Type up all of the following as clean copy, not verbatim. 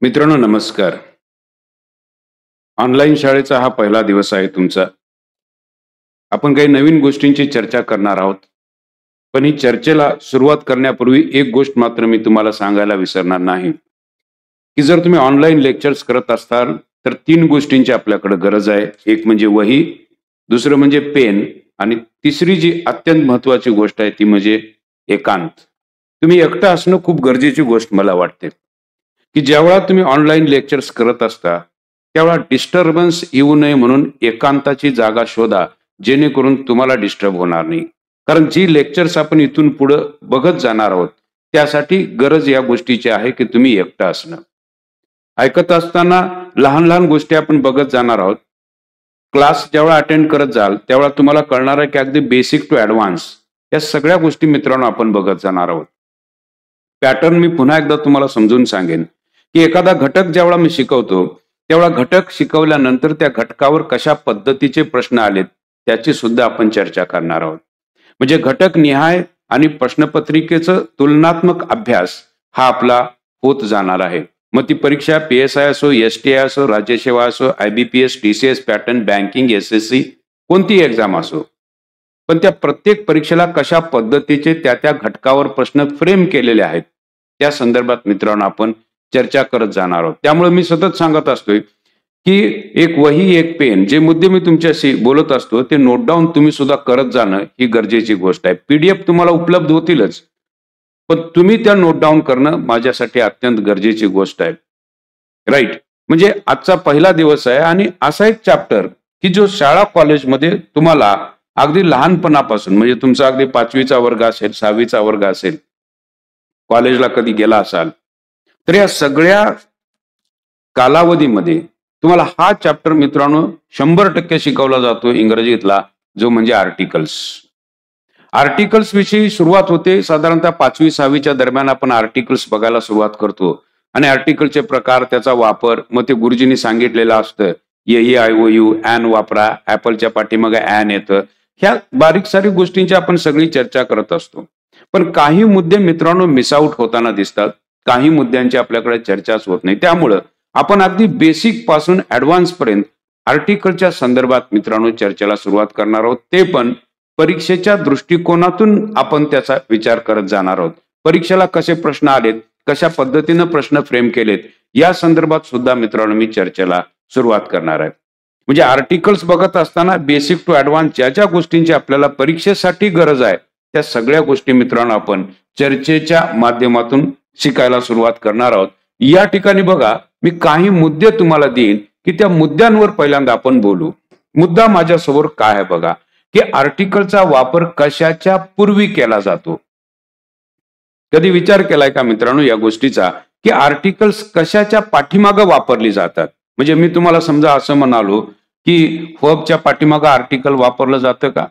मित्रांनो नमस्कार. ऑनलाईन शाळेचा हा पहिला दिवस आहे तुमचा. आपण काही नवीन गोष्टींची चर्चा करणार आहोत. पण ही चर्चेला सुरुवात करण्यापूर्वी एक गोष्ट मात्र मी तुम्हाला सांगायला विसरणार नाही की जर तुम्ही ऑनलाईन लेक्चर्स करत असाल तर तीन गोष्टींची आपल्याकडे गरज आहे. एक म्हणजे वही, दुसरं म्हणजे पेन आणि तिसरी जी अत्यंत महत्वाची गोष्ट आहे ती म्हणजे एकांत. तुम्ही एकटा असणं खूप गरजेची गोष्ट मला वाटते की ज्यावेळा तुम्ही ऑनलाईन लेक्चर्स करत असता त्यावेळा डिस्टर्बन्स येऊ नये म्हणून एकांताची जागा शोधा, जेणेकरून तुम्हाला डिस्टर्ब होणार नाही. कारण जी लेक्चर्स आपण इथून पुढे बघत जाणार आहोत त्यासाठी गरज या गोष्टीची आहे की तुम्ही एकटा असणं. ऐकत असताना लहान लहान गोष्टी आपण बघत जाणार आहोत. क्लास जेव्हा अटेंड करत जाल तेव्हा तुम्हाला कळणार आहे की अगदी बेसिक टू ऍडव्हान्स या सगळ्या गोष्टी मित्रांनो आपण बघत जाणार आहोत. पॅटर्न मी पुन्हा एकदा तुम्हाला समजून सांगेन की एखादा घटक जेव्हा मी शिकवतो तेव्हा घटक शिकवल्यानंतर त्या घटकावर कशा पद्धतीचे प्रश्न आलेत त्याची सुद्धा आपण चर्चा करणार आहोत. म्हणजे घटक निहाय आणि प्रश्नपत्रिकेचं तुलनात्मक अभ्यास हा आपला होत जाणार आहे. मग ती परीक्षा PSI असो, STI असो, राज्यसेवा असो, IBPS, TCS pattern, banking, SSC कोणती एक्झाम असो, पण त्या प्रत्येक परीक्षेला कशा पद्धतीचे त्या घटकावर प्रश्न फ्रेम केलेले आहेत त्या संदर्भात मित्रांनो आपण चर्चा करत जाणार आहोत. त्यामुळे मी सतत सांगत असतोय की एक वही एक पेन, जे मुद्दे मी तुमच्याशी बोलत असतो ते नोट डाऊन तुम्ही सुद्धा करत जाणं ही गरजेची गोष्ट आहे. PDF तुम्हाला उपलब्ध होतीलच, पण तुम्ही त्या नोट डाऊन करणं माझ्यासाठी अत्यंत गरजेची गोष्ट आहे. राईट. म्हणजे आजचा पहिला दिवस आहे आणि असा एक चॅप्टर की जो शाळा कॉलेजमध्ये तुम्हाला अगदी लहानपणापासून, म्हणजे तुमचा अगदी 5वीचा वर्ग असेल, 6वीचा वर्ग असेल, कॉलेजला कधी गेला असाल तर या सगळ्या कालावधीमध्ये तुम्हाला हा चॅप्टर मित्रांनो 100% शिकवला जातो इंग्रजीतला, जो म्हणजे आर्टिकल्स. आर्टिकल्स विषयी सुरुवात होते साधारणतः 5वी 6वीच्या दरम्यान आपण आर्टिकल्स बघायला सुरुवात करतो आणि आर्टिकलचे प्रकार, त्याचा वापर, मग ते गुरुजींनी सांगितलेलं असतं EIOU, ॲन वापरा, ऍपलच्या पाठीमागे ॲन येतं. ह्या बारीक सारीक गोष्टींची आपण सगळी चर्चा करत असतो. पण काही मुद्दे मित्रांनो मिस आउट होताना दिसतात, काही मुद्द्यांची आपल्याकडे चर्चाच होत नाही. त्यामुळं आपण अगदी बेसिक पासून ऍडव्हान्स पर्यंत आर्टिकलच्या संदर्भात मित्रांनो चर्चेला सुरुवात करणार आहोत. ते पण परीक्षेच्या दृष्टिकोनातून आपण त्याचा विचार करत जाणार आहोत. परीक्षेला कसे प्रश्न आलेत, कशा पद्धतीनं प्रश्न फ्रेम केलेत या संदर्भात सुद्धा मित्रांनो मी चर्चेला सुरुवात करणार आहे. म्हणजे आर्टिकल्स बघत असताना बेसिक टू ऍडव्हान्स ज्या ज्या गोष्टींची आपल्याला परीक्षेसाठी गरज आहे त्या सगळ्या गोष्टी मित्रांनो आपण चर्चेच्या माध्यमातून शिकायला सुरुवात करणार आहोत. या ठिकाणी बघा, मी काही मुद्दे तुम्हाला देईन की त्या मुद्द्यांवर पहिल्यांदा आपण बोलू. मुद्दा माझ्यासमोर काय आहे बघा, की आर्टिकलचा वापर कशाच्या पूर्वी केला जातो. कधी विचार केलाय का मित्रांनो या गोष्टीचा की आर्टिकल्स कशाच्या पाठीमागं वापरली जातात. म्हणजे मी तुम्हाला समजा असं म्हणालो की वर्बच्या पाठीमागं आर्टिकल वापरलं जातं का,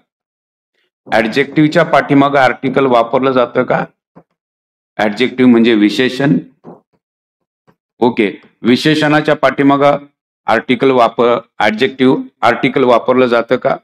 ऍडजेक्टिव्हच्या पाठीमागं आर्टिकल वापरलं जातं का. ऍडजेक्टिव्ह म्हणजे विशेषण. ओके, विशेषणाच्या पाठीमागं आर्टिकल ऍडजेक्टिव्ह आर्टिकल वापरलं जातं का.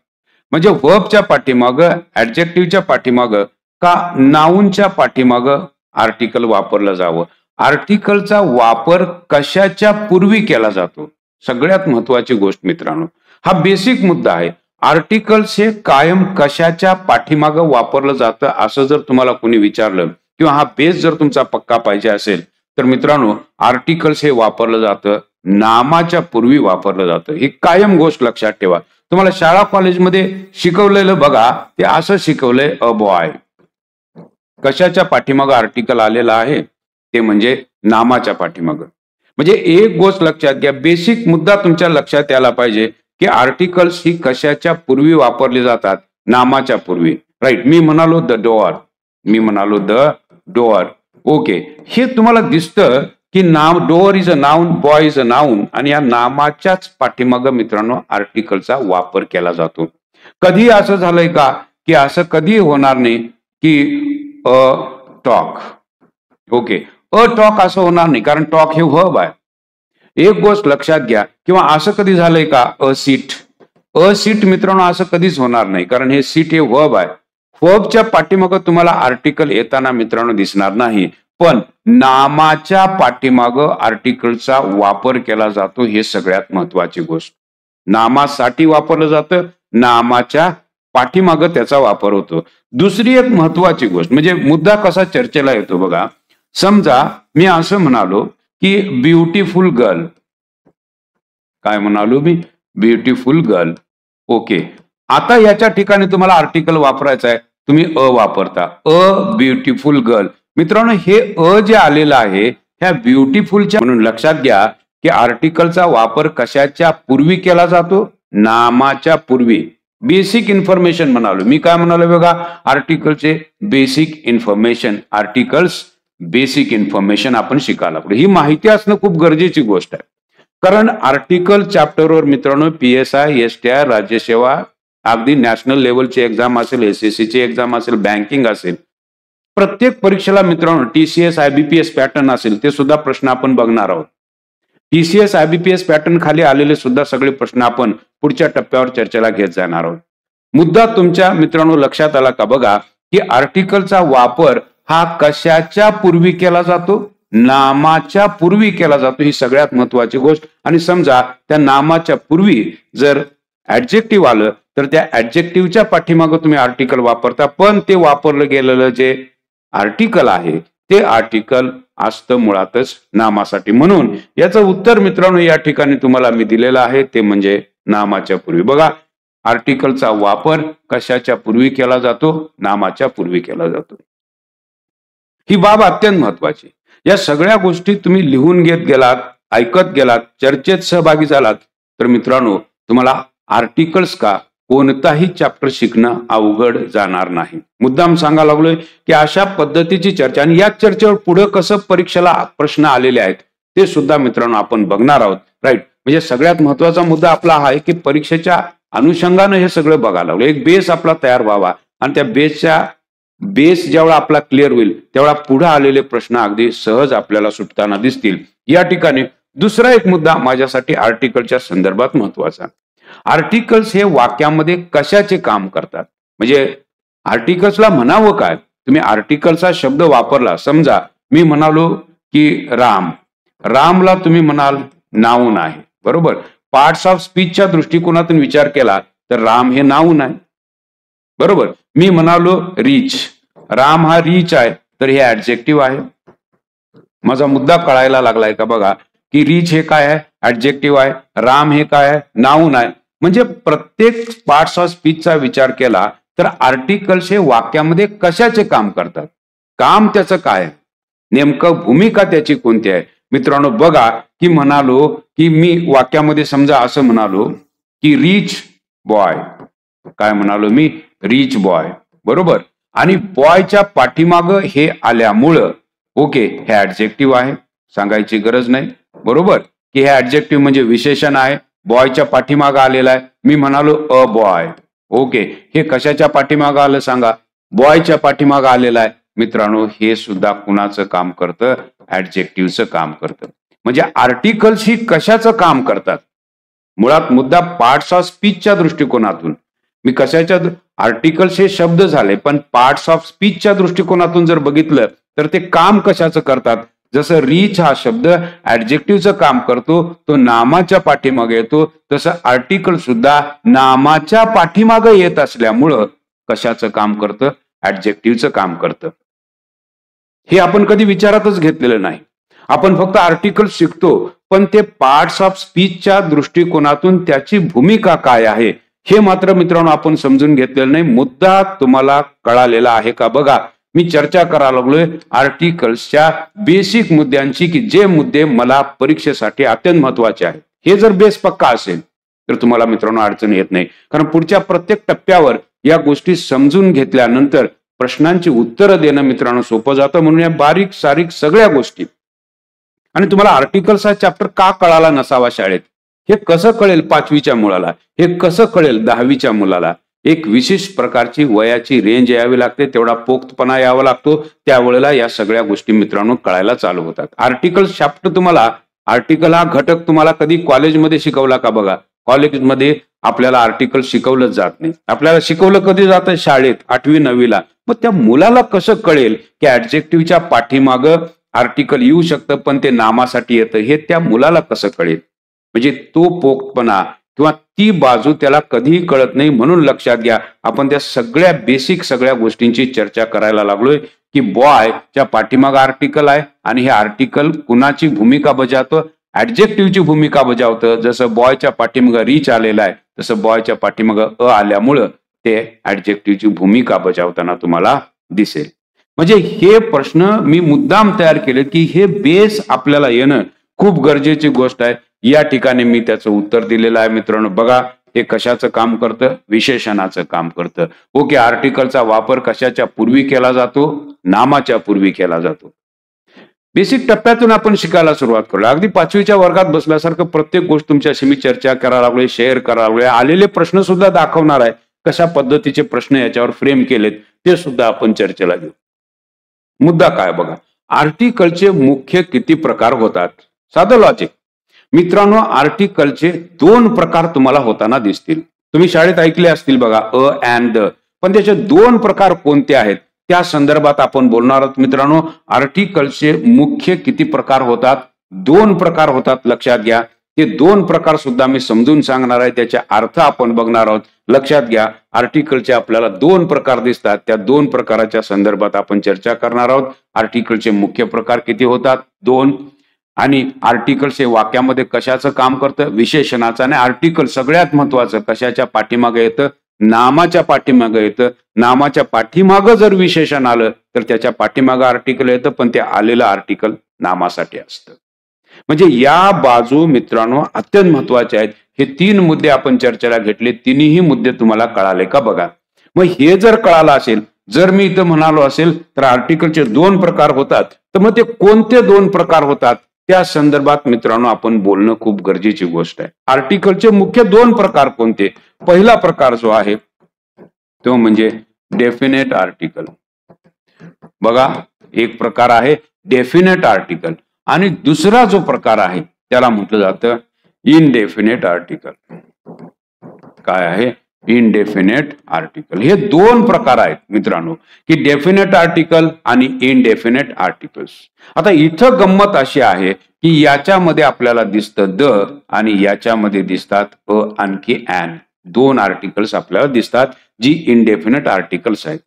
म्हणजे वर्बच्या पाठीमागं, ऍडजेक्टिव्हच्या पाठीमागं का नाऊनच्या पाठीमागं आर्टिकल वापरलं जावं. आर्टिकलचा वापर कशाच्या पूर्वी केला जातो, सगळ्यात महत्वाची गोष्ट मित्रांनो. हा बेसिक मुद्दा आहे. आर्टिकल्स हे कायम कशाच्या पाठीमागं वापरलं जातं असं जर तुम्हाला कोणी विचारलं किंवा हा बेस जर तुमचा पक्का पाहिजे असेल तर मित्रांनो आर्टिकल्स हे वापरलं जातं नामाच्या पूर्वी वापरलं जातं. ही कायम गोष्ट लक्षात ठेवा. तुम्हाला शाळा कॉलेजमध्ये शिकवलेलं बघा, ते असं शिकवलंय अ बॉय. कशाच्या पाठीमागं आर्टिकल आलेला आहे, ते म्हणजे नामाच्या पाठीमागं. म्हणजे एक गोष्ट लक्षात घ्या, बेसिक मुद्दा तुमच्या लक्षात यायला पाहिजे की आर्टिकल्स ही कशाच्या पूर्वी वापरली जातात, नामाच्या पूर्वी. राईट. मी म्हणालो द डोअर, मी म्हणालो द डोअर. ओके, हे तुम्हाला दिसतं की नाम, door is a noun, boy is a noun, आणि या नामाच्याच पाठीमागं मित्रांनो आर्टिकलचा वापर केला जातो. कधी असं झालंय का की असं कधी होणार नाही की a talk. Okay, a talk असं होणार नाही, कारण टॉक हे वर्ब आहे. एक गोष्ट लक्षात घ्या. किंवा असं कधी झालंय का अ सीट. अ सीट मित्रांनो असं कधीच होणार नाही, कारण हे सीट हे वर्ब आहे. वर्बच्या पाठीमागं तुम्हाला आर्टिकल येताना मित्रांनो दिसणार नाही. पण नामाच्या पाठीमाग आर्टिकलचा वापर केला जातो, हे सगळ्यात महत्वाची गोष्ट. नामासाठी वापरलं जातं, नामाच्या पाठीमाग त्याचा वापर होतो. दुसरी एक महत्वाची गोष्ट म्हणजे मुद्दा कसा चर्चेला येतो बघा. समजा मी असं म्हणालो की ब्युटिफुल गर्ल, काय म्हणालो मी, ब्युटिफुल गर्ल. ओके, आता याच्या ठिकाणी तुम्हाला आर्टिकल वापरायचं आहे, तुम्ही अ वापरता, अ ब्युटिफुल गर्ल. मित्रांनो, हे अ जे आलेलं आहे ह्या ब्युटिफुलच्या, म्हणून लक्षात घ्या की आर्टिकलचा वापर कशाच्या पूर्वी केला जातो, नामाच्या पूर्वी. बेसिक इन्फॉर्मेशन म्हणालो मी, काय म्हणालो बघा, आर्टिकलचे basic information, articles basic information आपण शिकायला लागलो. ही माहिती असणं खूप गरजेची गोष्ट आहे, कारण आर्टिकल चॅप्टरवर मित्रांनो PSI, STI, राज्यसेवा, अगदी नॅशनल लेवलची एक्झाम असेल, SSC ची एक्झाम असेल, बँकिंग असेल, प्रत्येक परीक्षेला मित्रांनो TCS IBPS पॅटर्न असेल ते सुद्धा प्रश्न आपण बघणार आहोत. TCS IBPS पॅटर्न खाली आलेले सुद्धा सगळे प्रश्न आपण पुढच्या टप्प्यावर चर्चेला घेत जाणार आहोत. मुद्दा तुमच्या मित्रांनो लक्षात आला का बघा, की आर्टिकलचा वापर हा कशाच्या पूर्वी केला जातो, नामाच्या पूर्वी केला जातो. ही सगळ्यात महत्वाची गोष्ट. आणि समजा त्या नामाच्या पूर्वी जर ऍडजेक्टिव्ह आलं तर त्या ऍडजेक्टिव्हच्या पाठीमागे तुम्ही आर्टिकल वापरता, पण ते वापरलं गेलेलं जे आर्टिकल आहे ते आर्टिकल असतं मुळातच नामासाठी. म्हणून याचं उत्तर मित्रांनो या ठिकाणी तुम्हाला मी दिलेलं आहे, ते म्हणजे नामाच्या पूर्वी. बघा, आर्टिकलचा वापर कशाच्या पूर्वी केला जातो, नामाच्या पूर्वी केला जातो. ही बाब अत्यंत महत्वाची. या सगळ्या गोष्टी तुम्ही लिहून घेत गेलात, ऐकत गेलात, चर्चेत सहभागी झालात तर मित्रांनो तुम्हाला आर्टिकल्स का कोणताही चॅप्टर शिकणं अवघड जाणार नाही. मुद्दाम सांगा लागलोय की अशा पद्धतीची चर्चा, आणि या चर्चेवर पुढे कसं परीक्षेला प्रश्न आलेले आहेत ते सुद्धा मित्रांनो आपण बघणार आहोत. राईट, म्हणजे सगळ्यात महत्वाचा मुद्दा आपला हा आहे की परीक्षेच्या अनुषंगाने हे सगळं बघायला लागलो. एक बेस आपला तयार व्हावा, आणि त्या बेस जेवढा आपला क्लिअर होईल तेवढा पुढे आलेले प्रश्न अगदी सहज आपल्याला सुटताना दिसतील. या ठिकाणी दुसरा एक मुद्दा माझ्यासाठी आर्टिकलच्या संदर्भात महत्वाचा. आर्टिकल्स हे वाक्यामध्ये कशाचे काम करतात, म्हणजे आर्टिकल्सला म्हणावं काय. तुम्ही आर्टिकलचा शब्द वापरला, समजा मी म्हणालो की राम, रामला तुम्ही म्हणाल नाऊन आहे, बरोबर. पार्ट्स ऑफ स्पीचच्या दृष्टिकोनातून विचार केला तर राम हे नाऊन आहे, बरोबर. मी म्हणालो रिच, राम हा रिच आहे तर हे ऍडजेक्टिव्ह आहे. माझा मुद्दा कळायला लागलाय का बघा, की रिच हे काय आहे, ऍडजेक्टिव्ह आहे, राम हे काय आहे, नाऊन आहे. म्हणजे प्रत्येक पार्ट्स ऑफ स्पीचचा विचार केला तर आर्टिकल्स हे वाक्यामध्ये कशाचे काम करतात, काम त्याचं काय आहे, नेमकं भूमिका त्याची कोणती आहे. मित्रांनो बघा, की म्हणालो की मी वाक्यामध्ये समजा असं म्हणालो की रिच बॉय, काय म्हणालो मी, रिच बॉय, बरोबर. आणि बॉयच्या पाठीमाग हे आल्यामुळं ओके हे ऍडजेक्टिव्ह आहे, सांगायची गरज नाही, बरोबर, की हे ऍडजेक्टिव्ह म्हणजे विशेषण आहे, बॉयच्या पाठीमाग आलेला आहे. मी म्हणालो अ बॉय, ओके, हे कशाच्या पाठीमाग आलं सांगा, बॉयच्या पाठीमाग आलेला आहे. मित्रांनो हे सुद्धा कुणाचं काम करतं, ऍडजेक्टिव्हचं काम करतं. म्हणजे आर्टिकल्स ही कशाचं काम करतात, मुळात मुद्दा पार्ट्स ऑफ स्पीचच्या दृष्टिकोनातून. मी कशाच्या, आर्टिकल्स हे शब्द झाले, पण पार्ट्स ऑफ स्पीचच्या दृष्टिकोनातून जर बघितलं तर ते काम कशाचं करतात. जसं रिच हा शब्द ऍडजेक्टिव्हचं काम करतो, तो नामाच्या पाठीमागे येतो, तसं आर्टिकल सुद्धा नामाच्या पाठीमागे येत असल्यामुळं कशाचं काम करतं, ऍडजेक्टिव्हचं काम करतं. हे आपण कधी विचारातच घेतलेलं नाही. आपण फक्त आर्टिकल शिकतो, पण ते पार्ट्स ऑफ स्पीचच्या दृष्टिकोनातून त्याची भूमिका काय आहे हे मात्र मित्रांनो आपण समजून घेतलेलं नाही. मुद्दा तुम्हाला कळालेला आहे का बघा. मी चर्चा करायला लागलोय आर्टिकल्सच्या बेसिक मुद्द्यांची, की जे मुद्दे मला परीक्षेसाठी अत्यंत महत्वाचे आहेत. हे जर बेस पक्का असेल तर तुम्हाला मित्रांनो अडचण येत नाही, कारण पुढच्या प्रत्येक टप्प्यावर या गोष्टी समजून घेतल्यानंतर प्रश्नांची उत्तरं देणं मित्रांनो सोपं जातं. म्हणून या बारीक सारीक सगळ्या गोष्टी, आणि तुम्हाला आर्टिकल्स हा चॅप्टर का कळाला नसावा शाळेत, हे कसं कळेल 5वीच्या मुलाला, हे कसं कळेल 10वीच्या मुलाला. एक विशिष्ट प्रकारची वयाची रेंज यावी लागते, तेवढा पोक्तपणा यावा लागतो, त्यावेळेला या सगळ्या गोष्टी मित्रांनो कळायला चालू होतात. आर्टिकल्स चॅप्टर तुम्हाला, आर्टिकल हा घटक तुम्हाला कधी कॉलेजमध्ये शिकवला का बघा. कॉलेजमध्ये आपल्याला आर्टिकल शिकवलंच जात नाही. आपल्याला शिकवलं कधी जातं, शाळेत 8वी 9वीला. मग त्या मुलाला कसं कळेल की ऍडजेक्टिव्हच्या पाठीमागं आर्टिकल येऊ शकतं पण ते नामासाठी येतं हे त्या मुलाला कसं कळेल? म्हणजे तो पोक्तपणा किंवा ती बाजू त्याला कधीही कळत नाही. म्हणून लक्षात घ्या, आपण त्या सगळ्या बेसिक सगळ्या गोष्टींची चर्चा करायला लागलोय की बॉयच्या पाठीमाग आर्टिकल आहे आणि हे आर्टिकल कुणाची भूमिका बजावतं? ऍडजेक्टिव्हची भूमिका बजावतं. जसं बॉयच्या पाठीमाग रिच आलेला आहे तसं बॉयच्या पाठीमाग आल्यामुळं ते ऍडजेक्टिव्हची भूमिका बजावताना तुम्हाला दिसेल. म्हणजे हे प्रश्न मी मुद्दाम तयार केले की हे बेस आपल्याला येणं खूप गरजेची गोष्ट आहे. या ठिकाणी मी त्याचं उत्तर दिलेलं आहे मित्रांनो. बघा हे कशाचं काम करतं? विशेषणाचं काम करतं. ओके, आर्टिकलचा वापर कशाच्या पूर्वी केला जातो? नामाच्या पूर्वी केला जातो. बेसिक टप्प्यातून आपण शिकायला सुरुवात करू. अगदी 5वीच्या वर्गात बसल्यासारखं प्रत्येक गोष्ट तुमच्याशी मी चर्चा करायला लागलोय, शेअर करायला लागलोय. आलेले प्रश्न सुद्धा दाखवणार आहे, कशा पद्धतीचे प्रश्न याच्यावर फ्रेम केलेत ते सुद्धा आपण चर्चेला घेऊ. मुद्दा काय बघा, आर्टिकलचे मुख्य किती प्रकार होतात? साधं लॉजिक मित्रांनो, आर्टिकलचे 2 प्रकार तुम्हाला होताना दिसतील. तुम्ही शाळेत ऐकले असतील बघा, अँड द. पण त्याचे 2 प्रकार कोणते आहेत त्या संदर्भात आपण बोलणार आहोत मित्रांनो. आर्टिकलचे मुख्य किती प्रकार होतात? 2 प्रकार होतात. लक्षात घ्या, ते 2 प्रकार सुद्धा मी समजून सांगणार आहे, त्याचे अर्थ आपण बघणार आहोत. लक्षात घ्या, आर्टिकलचे आपल्याला 2 प्रकार दिसतात. त्या 2 प्रकाराच्या संदर्भात आपण चर्चा करणार आहोत. आर्टिकलचे मुख्य प्रकार किती होतात? 2. आणि आर्टिकल्स हे वाक्यामध्ये कशाचं काम करतं? विशेषणाचं. आणि आर्टिकल सगळ्यात महत्वाचं कशाच्या पाठीमागे येतं? नामाच्या पाठीमागे येतं. नामाच्या पाठीमागं जर विशेषण आलं तर त्याच्या पाठीमागं आर्टिकल येतं, पण ते आलेलं आर्टिकल नामासाठी असतं. म्हणजे या बाजू मित्रांनो अत्यंत महत्वाच्या आहेत. हे 3 मुद्दे आपण चर्चेला घेतले. तिन्ही मुद्दे तुम्हाला कळाले का बघा. मग हे जर कळालं असेल, जर मी इथं म्हणालो असेल तर आर्टिकलचे 2 प्रकार होतात, तर मग ते कोणते 2 प्रकार होतात त्या संदर्भात मित्रांनो आपण बोलणं खूप गरजेची गोष्ट आहे. आर्टिकलचे मुख्य 2 प्रकार कोणते? पहिला प्रकार जो आहे तो म्हणजे डेफिनेट आर्टिकल. बघा, एक प्रकार आहे डेफिनेट आर्टिकल आणि दुसरा जो प्रकार आहे त्याला म्हटलं जातं इनडेफिनेट आर्टिकल. काय आहे? Indefinite article. हे 2 प्रकार आहेत मित्रांनो, की डेफिनेट आर्टिकल आणि इनडेफिनेट आर्टिकल्स. आता इथं गंमत अशी आहे की याच्यामध्ये आपल्याला दिसतं द आणि याच्यामध्ये दिसतात आणखी ॲन. 2 आर्टिकल्स आपल्याला दिसतात जी इनडेफिनेट आर्टिकल्स आहेत.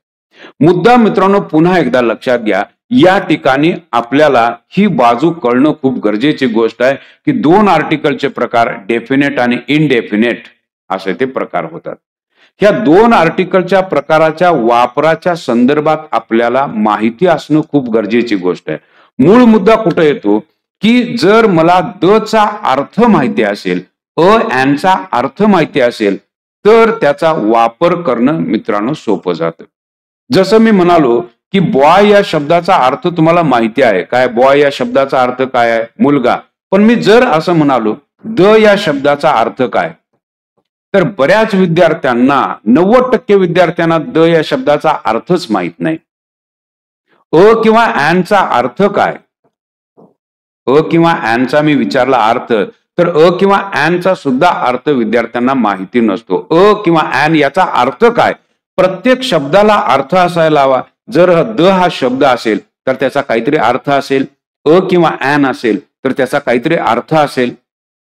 मुद्दा मित्रांनो पुन्हा एकदा लक्षात घ्या, या ठिकाणी आपल्याला ही बाजू कळणं खूप गरजेची गोष्ट आहे की 2 आर्टिकलचे प्रकार डेफिनेट आणि इनडेफिनेट असे ते प्रकार होतात. ह्या 2 आर्टिकलच्या प्रकाराच्या वापराच्या संदर्भात आपल्याला माहिती असणं खूप गरजेची गोष्ट आहे. मूळ मुद्दा कुठे येतो की जर मला द चा अर्थ माहिती असेल, ॲन चा अर्थ माहिती असेल तर त्याचा वापर करणं मित्रांनो सोपं जातं. जसं मी म्हणालो की बॉय या शब्दाचा अर्थ तुम्हाला माहिती आहे. काय बॉय या शब्दाचा अर्थ काय आहे? मुलगा. पण मी जर असं म्हणालो द या शब्दाचा अर्थ काय, तर बऱ्याच विद्यार्थ्यांना 90% विद्यार्थ्यांना द या शब्दाचा अर्थच माहित नाही. किंवा ॲनचा अर्थ काय? किंवा ॲनचा मी विचारला अर्थ, तर किंवा ॲनचा सुद्धा अर्थ विद्यार्थ्यांना माहिती नसतो. किंवा ॲन याचा अर्थ काय? प्रत्येक शब्दाला अर्थ असायला हवा. जर द हा शब्द असेल तर त्याचा काहीतरी अर्थ असेल, किंवा ॲन असेल तर त्याचा काहीतरी अर्थ असेल.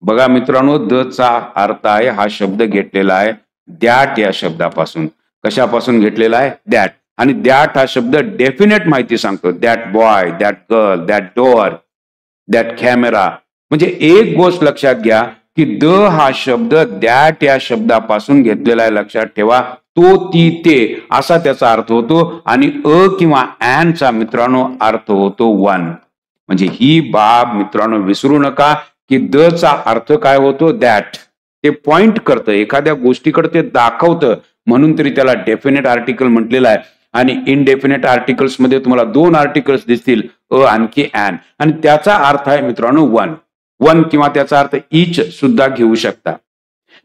बघा मित्रांनो, द चा अर्थ आहे, हा शब्द घेतलेला आहे दॅट या शब्दापासून. कशापासून घेतलेला आहे? दॅट. आणि दॅट हा शब्द डेफिनेट माहिती सांगतो. That boy, that girl, that door, that camera. म्हणजे एक गोष्ट लक्षात घ्या की द हा शब्द दॅट या शब्दापासून घेतलेला आहे. लक्षात ठेवा, तो, ती, ते असा त्याचा अर्थ होतो. आणि किंवा ॲनचा मित्रांनो अर्थ होतो वन. म्हणजे ही बाब मित्रांनो विसरू नका की द चा अर्थ काय होतो? दॅट. ते पॉइंट करतं, एखाद्या गोष्टीकडे ते दाखवतं, म्हणून तरी त्याला डेफिनेट आर्टिकल म्हटलेलं आहे. आणि इनडेफिनेट आर्टिकल्स मध्ये तुम्हाला 2 आर्टिकल्स दिसतील, आणखी ॲन, आणि त्याचा अर्थ आहे मित्रांनो वन. वन किंवा त्याचा अर्थ इच सुद्धा घेऊ शकता.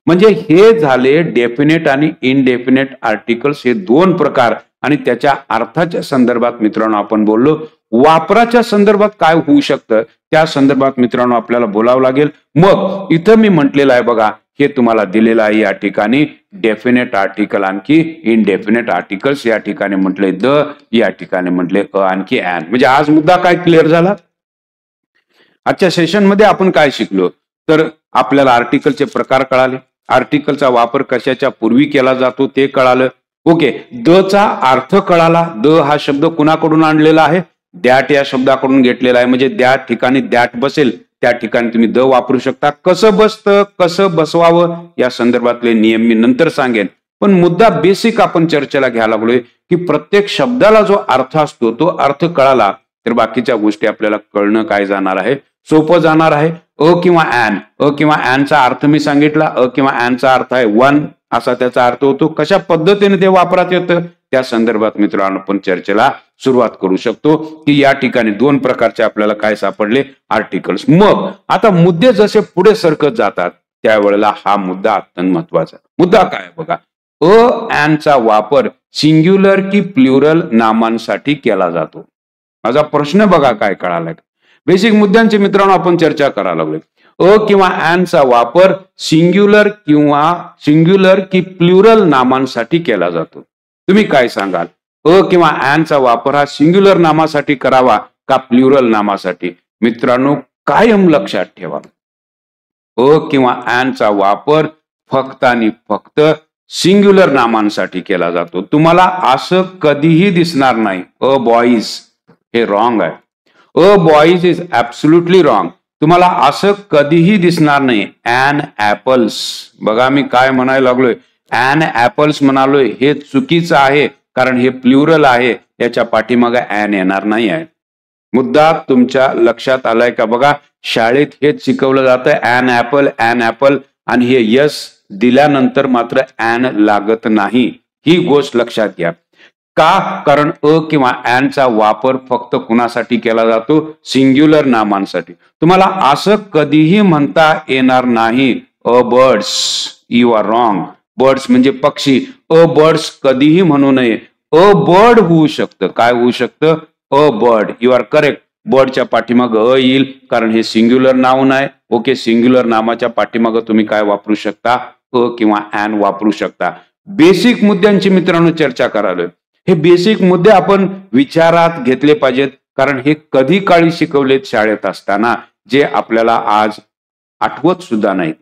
म्हणजे हे झाले डेफिनेट आणि इनडेफिनेट आर्टिकल्स, हे 2 प्रकार. आणि त्याच्या अर्थाच्या संदर्भात मित्रांनो आपण बोललो. वापराच्या संदर्भात काय होऊ शकतं त्या संदर्भात मित्रांनो आपल्याला बोलावं लागेल. मग इथं मी म्हटलेलं आहे बघा, हे तुम्हाला दिलेलं आहे या ठिकाणी. डेफिनेट आर्टिकल आणखी इनडेफिनेट आर्टिकल्स या ठिकाणी म्हटले द, या ठिकाणी म्हटले अ आणखी ॲन. म्हणजे आज मुद्दा काय क्लिअर झाला. आजच्या सेशन मध्ये आपण काय शिकलो तर आपल्याला आर्टिकलचे प्रकार कळाले, आर्टिकलचा वापर कशाच्या पूर्वी केला जातो ते कळालं. ओके, द चा अर्थ कळाला. द हा शब्द कुणाकडून आणलेला आहे, दॅट या शब्दाकडून घेतलेला आहे. म्हणजे त्या ठिकाणी दॅट बसेल त्या ठिकाणी तुम्ही द वापरू शकता. कसं बसतं, कसं बसवावं या संदर्भातले नियम मी नंतर सांगेन. पण मुद्दा बेसिक आपण चर्चेला घ्यायला लागलोय की प्रत्येक शब्दाला जो अर्थ असतो तो अर्थ कळाला तर बाकीच्या गोष्टी आपल्याला कळणं काय जाणार आहे, सोपं जाणार आहे. अ किंवा ॲन, अ किंवा ॲनचा अर्थ मी सांगितला. अ किंवा ॲनचा अर्थ आहे वन असा त्याचा अर्थ होतो. कशा पद्धतीने ते वापरात येतं त्या संदर्भात मित्रांनो आपण चर्चेला सुरुवात करू शकतो की या ठिकाणी दोन प्रकारचे आपल्याला काय सापडले, आर्टिकल्स. मग आता मुद्दे जसे पुढे सरकत जातात त्यावेळेला हा मुद्दा अत्यंत महत्वाचा. मुद्दा काय बघा, अ ॲनचा वापर सिंग्युलर की प्लुरल नामांसाठी केला जातो. माझा प्रश्न बघा काय कळालाय. बेसिक मुद्द्यांचे मित्रांनो आपण चर्चा करायला लागलोय. अ किंवा ॲनचा वापर सिंग्युलर की प्लुरल नामांसाठी केला जातो. तुम्ही काय सांगाल, अ किंवा ॲनचा वापर हा सिंग्युलर नामासाठी करावा का प्लुरल नामासाठी? मित्रांनो कायम लक्षात ठेवा, अ किंवा ॲनचा वापर फक्त आणि फक्त सिंग्युलर नामांसाठी केला जातो. तुम्हाला असं कधीही दिसणार नाही अ बॉईज, हे रॉंग आहे. अ बॉईज इज ऍब्सोल्युटली रॉंग. तुम्हाला असं कधीही दिसणार नाही ॲन ऍपल्स. बघा मी काय म्हणायला लागलोय, ॲन ऍपल्स म्हणालोय हे चुकीचं आहे कारण हे प्लुरल आहे, याच्या पाठीमागे ॲन येणार नाही आहे. मुद्दा तुमच्या लक्षात आलाय का? बघा शाळेत हेच शिकवलं जातं ॲन ऍपल, ॲन ऍपल, आणि हे यस दिल्यानंतर मात्र ॲन लागत नाही. ही गोष्ट लक्षात घ्या. का? कारण अ किंवा ॲनचा वापर फक्त कुणासाठी केला जातो, सिंग्युलर नामांसाठी. तुम्हाला असं कधीही म्हणता येणार नाही a birds, you are wrong. Birds म्हणजे पक्षी, अ बर्ड्स कधीही म्हणू नये. अ बर्ड होऊ शकतं. काय होऊ शकतं? A bird. You are correct. बर्डच्या पाठीमाग अ येईल कारण हे सिंग्युलर नाउन आहे. ओके, सिंग्युलर नामाच्या पाठीमाग तुम्ही काय वापरू शकता, अ किंवा ॲन वापरू शकता. बेसिक मुद्द्यांची मित्रांनो चर्चा करालोय. हे बेसिक मुद्दे आपण विचारात घेतले पाहिजेत कारण हे कधी काळी शिकवलेत शाळेत असताना जे आपल्याला आज आठवत सुद्धा नाहीत.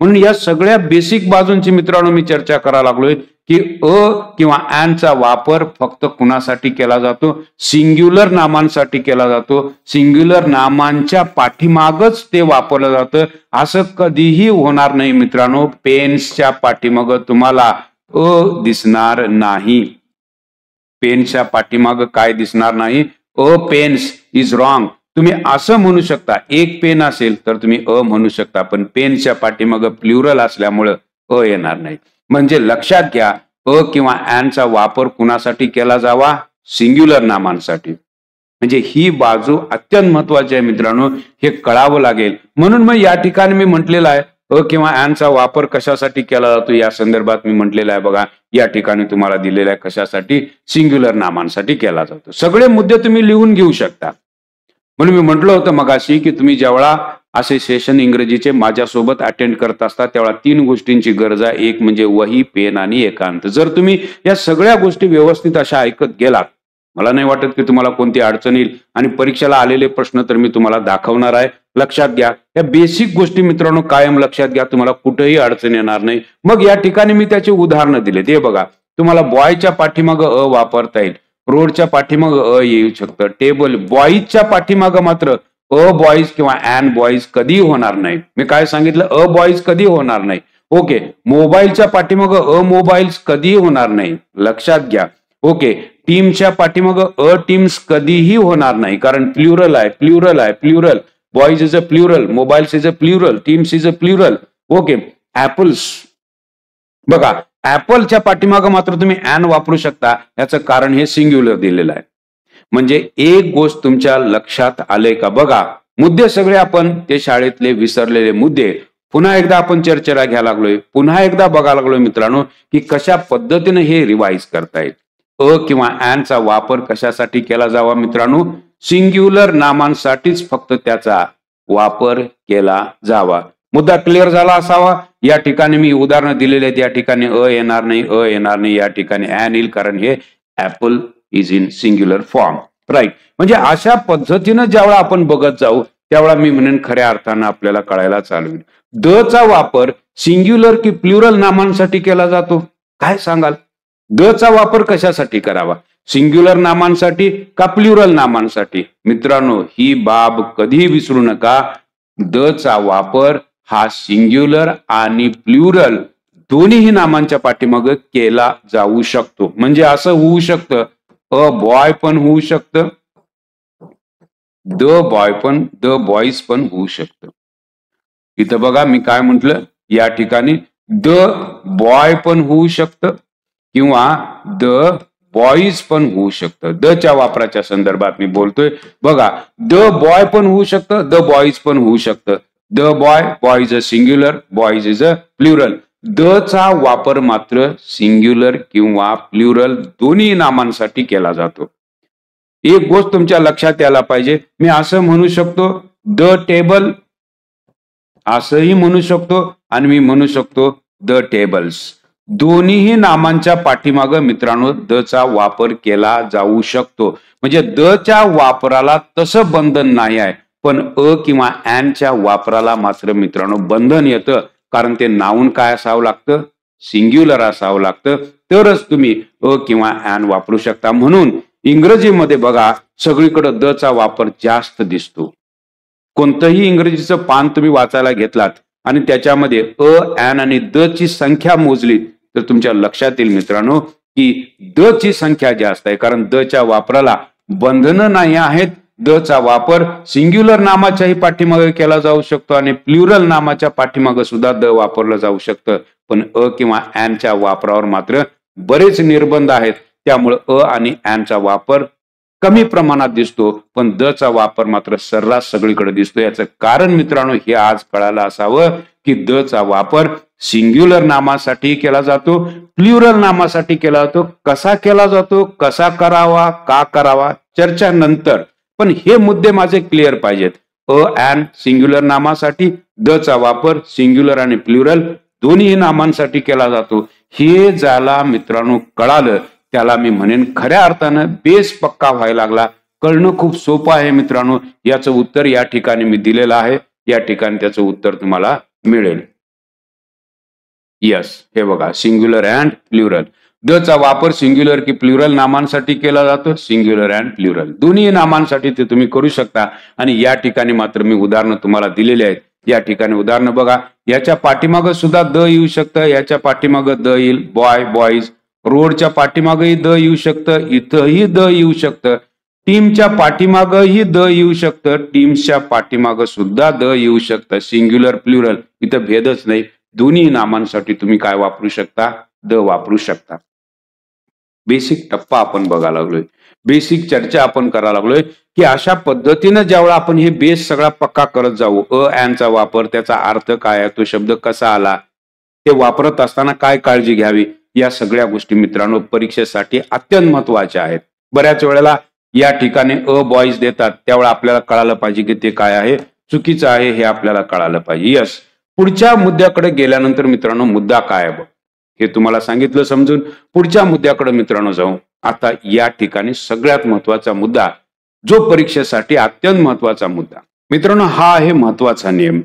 म्हणून या सगळ्या बेसिक बाजूंची मित्रांनो मी चर्चा करायला लागलोय की अ किंवा ॲनचा वापर फक्त कुणासाठी केला जातो, सिंग्युलर नामांसाठी केला जातो. सिंग्युलर नामांच्या पाठीमागच ते वापरलं जातं. असं कधीही होणार नाही मित्रांनो, पेन्सच्या पाठीमाग तुम्हाला अ दिसणार नाही. पेनच्या पाठीमाग काय दिसणार नाही, अ पेन्स इज रॉंग. तुम्ही असं म्हणू शकता, एक पेन असेल तर तुम्ही अ म्हणू शकता, पण पेनच्या पाठीमाग प्लुरल असल्यामुळं अ येणार नाही. म्हणजे लक्षात घ्या, अ किंवा ॲनचा वापर कुणासाठी केला जावा, सिंग्युलर नामांसाठी. म्हणजे ही बाजू अत्यंत महत्वाची आहे मित्रांनो, हे कळावं लागेल. म्हणून मग या ठिकाणी मी म्हटलेलं आहे अ किंवा ॲनचा वापर कशासाठी केला जातो या संदर्भात मी म्हटलेलं आहे. बघा या ठिकाणी तुम्हाला दिलेलं आहे कशासाठी, सिंग्युलर नामांसाठी केला जातो. सगळे मुद्दे तुम्ही लिहून घेऊ शकता. म्हणून मी म्हटलं होतं मगाशी की तुम्ही जेव्हा असे सेशन इंग्रजीचे माझ्यासोबत अटेंड करत असता तेव्हा तीन गोष्टींची गरज आहे. एक म्हणजे वही, पेन आणि एकांत. जर तुम्ही या सगळ्या गोष्टी व्यवस्थित अशा ऐकत गेलात, मला नाही वाटत की तुम्हाला कोणती अडचण येईल. आणि परीक्षेला आलेले प्रश्न तर मी तुम्हाला दाखवणार आहे. लक्षात घ्या, या बेसिक गोष्टी मित्रांनो कायम लक्षात घ्या, तुम्हाला कुठेही अडचण येणार नाही. मग या ठिकाणी मी त्याचे उदाहरणं दिले. ते बघा, तुम्हाला बॉयच्या पाठीमाग अ वापरता येईल, रोडच्या पाठीमाग अ येऊ शकतं, टेबल. बॉईजच्या पाठीमाग मात्र अ बॉईज किंवा ॲन बॉईज कधी होणार नाही. मी काय सांगितलं, अ बॉईज कधी होणार नाही. ओके, मोबाईलच्या पाठीमाग अ मोबाईल्स कधी होणार नाही. लक्षात घ्या. ओके, टीमच्या पाठीमाग अ टीम्स कधीही होणार नाही कारण प्लुरल आहे, प्लुरल आहे, plural. Boys is a plural, mobiles is a plural, teams is a plural. Okay, apples. बघा ऍपलच्या पाठीमाग मात्र तुम्ही ॲन वापरू शकता, याचं कारण हे सिंग्युलर दिलेलं आहे. म्हणजे एक गोष्ट तुमच्या लक्षात आले का? बघा मुद्दे सगळे आपण ते शाळेतले विसरलेले मुद्दे पुन्हा एकदा आपण चर्चेला घ्यायला लागलोय, पुन्हा एकदा बघायला लागलोय मित्रांनो की कशा पद्धतीने हे रिवाइज करता येईल. अ किंवा ॲनचा वापर कशासाठी केला जावा मित्रांनो, सिंग्युलर नामांसाठीच फक्त त्याचा वापर केला जावा. मुद्दा क्लिअर झाला असावा. या ठिकाणी मी उदाहरणं दिलेले आहेत. या ठिकाणी येणार नाही, येणार नाही, या ठिकाणी ॲन येईल, कारण हे apple is in singular form. Right. म्हणजे अशा पद्धतीनं ज्यावेळा आपण बघत जाऊ त्यावेळा मी म्हणेन खऱ्या अर्थानं आपल्याला कळायला चालू होईल. द चा वापर सिंग्युलर की प्लुरल नामांसाठी केला जातो. काय सांगाल? द चा वापर कशासाठी करावा? सिंग्युलर नामांसाठी का प्लुरल नामांसाठी? मित्रांनो, ही बाब कधीही विसरू नका. द चा वापर हा सिंग्युलर आणि प्लुरल दोन्हीही नामांच्या पाठीमागे केला जाऊ शकतो. म्हणजे असं होऊ शकतं, अ बॉय पण होऊ शकतं, द बॉईज पण होऊ शकतं. इथं बघा मी काय म्हटलं, या ठिकाणी द बॉय पण होऊ शकतं किंवा द बॉईज पण होऊ शकतं. द च्या वापराच्या संदर्भात मी बोलतोय. बघा, द बॉय पण होऊ शकतं, द बॉईज पण होऊ शकतं. The boy is a singular, boys is a plural. The चा वापर मात्र सिंग्युलर किंवा प्लुरल दोन्ही नामांसाठी केला जातो. एक गोष्ट तुमच्या लक्षात यायला पाहिजे, मी असं म्हणू शकतो द टेबल, असंही म्हणू शकतो आणि मी म्हणू शकतो द टेबल्स. दोन्हीही नामांच्या पाठीमागं मित्रांनो द चा वापर केला जाऊ शकतो. म्हणजे द च्या वापराला तसं बंधन नाही आहे, पण अ किंवा ॲनच्या वापराला मात्र मित्रांनो बंधन येतं. कारण ते नाऊन काय असावं लागतं? सिंग्युलर असावं लागतं, तरच तुम्ही अ किंवा ॲन वापरू शकता. म्हणून इंग्रजीमध्ये बघा सगळीकडे द चा वापर जास्त दिसतो. कोणतंही इंग्रजीचं पान तुम्ही वाचायला घेतलात आणि त्याच्यामध्ये अ, ॲन आणि द ची संख्या मोजली तर तुमच्या लक्षात येईल मित्रांनो की द ची संख्या जास्त आहे. कारण द च्या वापराला बंधनं नाही आहेत. द चा वापर सिंग्युलर नामाच्याही पाठीमागे केला जाऊ शकतो आणि प्लुरल नामाच्या पाठीमागे सुद्धा द वापरलं जाऊ शकतं. पण अ किंवा ॲनच्या वापरावर मात्र बरेच निर्बंध आहेत. त्यामुळे अ आणि ॲनचा वापर कमी प्रमाणात दिसतो, पण द चा वापर मात्र सर्रास सगळीकडे दिसतो. याचं कारण मित्रांनो हे आज कळायला असावं की द चा वापर सिंग्युलर नामासाठी केला जातो, प्लुरल नामासाठी केला जातो. कसा केला जातो, कसा करावा, का करावा, चर्चा नंतर. पण हे मुद्दे माझे क्लिअर पाहिजेत. अ ॲन सिंग्युलर नामासाठी, द चा वापर सिंग्युलर आणि प्लुरल दोन्ही नामांसाठी केला जातो. हे ज्याला मित्रांनो कळालं त्याला मी म्हणेन खऱ्या अर्थानं बेस पक्का व्हायला लागला. कळणं खूप सोपं आहे मित्रांनो. याचं उत्तर या ठिकाणी मी दिलेलं आहे. या ठिकाणी त्याचं उत्तर तुम्हाला मिळेल. यस, हे बघा, सिंग्युलर अँड प्लुरल. द चा वापर सिंग्युलर की प्लुरल नामांसाठी केला जातो. सिंग्युलर अँड प्लुरल दोन्ही नामांसाठी ते तुम्ही करू शकता. आणि या ठिकाणी मात्र मी उदाहरणं तुम्हाला दिलेली आहेत. या ठिकाणी उदाहरणं बघा. याच्या पाठीमागं सुद्धा द येऊ शकतं, याच्या पाठीमागं द येईल, बॉय, बॉईज. रोडच्या पाठीमागही द येऊ शकतं, इथंही द येऊ शकतं. टीमच्या पाठीमागही द येऊ शकतं, टीम्सच्या पाठीमागं सुद्धा द येऊ शकतं. सिंग्युलर प्लुरल इथं भेदच नाही. दोन्ही नामांसाठी तुम्ही काय वापरू शकता? द वापरू शकता. बेसिक टप्पा आपण बघायला लागलोय, बेसिक चर्चा आपण करायला लागलोय की अशा पद्धतीनं ज्यावेळा आपण हे बेस सगळा पक्का करत जाऊ, अ ॲनचा वापर, त्याचा अर्थ काय आहे, तो शब्द कसा आला, ते वापरत असताना काय काळजी घ्यावी, या सगळ्या गोष्टी मित्रांनो परीक्षेसाठी अत्यंत महत्वाच्या आहेत. बऱ्याच वेळेला या ठिकाणी अ बॉईज देतात, त्यावेळेला आपल्याला कळालं पाहिजे की ते काय आहे, चुकीचं आहे हे आपल्याला कळालं पाहिजे. यस. पुढच्या मुद्द्याकडे गेल्यानंतर मित्रांनो मुद्दा काय आहे हे तुम्हाला सांगितलं समजून. पुढच्या मुद्द्याकडे मित्रांनो जाऊ. आता या ठिकाणी सगळ्यात महत्वाचा मुद्दा, जो परीक्षेसाठी अत्यंत महत्वाचा मुद्दा मित्रांनो, हा आहे महत्वाचा नियम.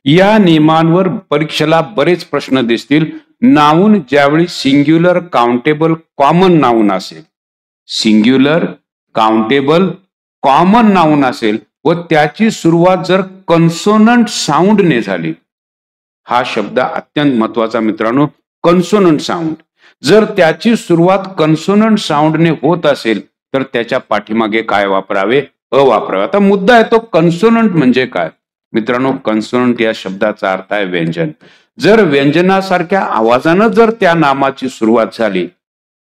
या नियमांवर परीक्षेला बरेच प्रश्न दिसतील. नाऊन ज्यावेळी सिंग्युलर काउंटेबल कॉमन नाऊन असेल, सिंग्युलर काउंटेबल कॉमन नाऊन असेल व त्याची सुरुवात जर कन्सोनंट साऊंडने झाली, हा शब्द अत्यंत महत्वाचा मित्रांनो, कन्सोनंट साऊंड. जर त्याची सुरुवात कन्सोनंट साऊंडने होत असेल तर त्याच्या पाठीमागे काय वापरावे? अ वापरावे. आता मुद्दा आहे तो कन्सोनंट म्हणजे काय मित्रांनो? कन्सोनंट या शब्दाचा अर्थ आहे व्यंजन. जर व्यंजनासारख्या आवाजानं जर त्या नामाची सुरुवात झाली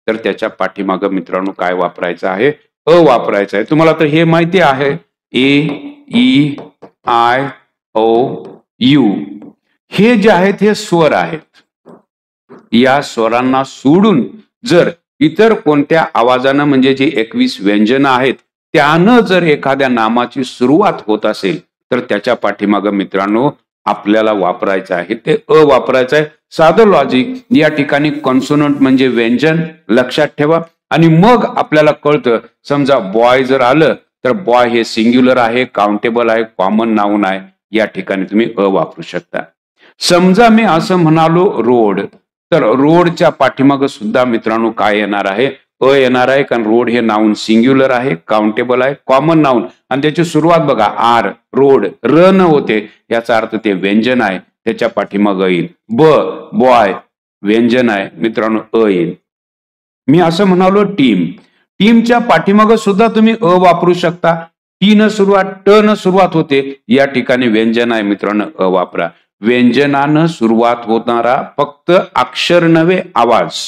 तर त्याच्या पाठीमागं मित्रांनो काय वापरायचं आहे? अ वापरायचं आहे. तुम्हाला तर हे माहिती आहे, ए, ई, आय, ओ, यू हे जे आहेत हे स्वर आहेत. या स्वरांना सोडून जर इतर कोणत्या आवाजानं, म्हणजे जे 21 व्यंजन आहेत त्यानं जर एखाद्या नामाची सुरुवात होत असेल तर त्याच्या पाठीमागं मित्रांनो आपल्याला वापरायचं आहे ते अ वापरायचं आहे. साधं लॉजिक. या ठिकाणी कॉन्सोनंट म्हणजे व्यंजन लक्षात ठेवा. आणि मग आपल्याला कळतं, समजा बॉय जर आलं तर बॉय हे सिंग्युलर आहे, काउंटेबल आहे, कॉमन नाउन आहे. या ठिकाणी तुम्ही अ वापरू शकता. समजा मी असं म्हणालो रोड, तर रोडच्या पाठीमागं सुद्धा मित्रांनो काय येणार आहे, अ येणार आहे. कारण रोड हे नाउन सिंग्युलर आहे, काउंटेबल आहे, कॉमन नाउन. आणि त्याची सुरुवात बघा आर, रोड, र न होते, याचा अर्थ ते व्यंजन आहे, त्याच्या पाठीमागं येईल. ब, बॉय, व्यंजन आहे मित्रांनो, अ येईल. मी असं म्हणालो टीम, टीमच्या पाठीमागं सुद्धा तुम्ही अ वापरू शकता. टी न सुरुवात, ट न सुरुवात होते, या ठिकाणी व्यंजन आहे मित्रांनो, अ वापरा. व्यंजनानं सुरुवात होणारा फक्त अक्षर नव्हे, आवाज.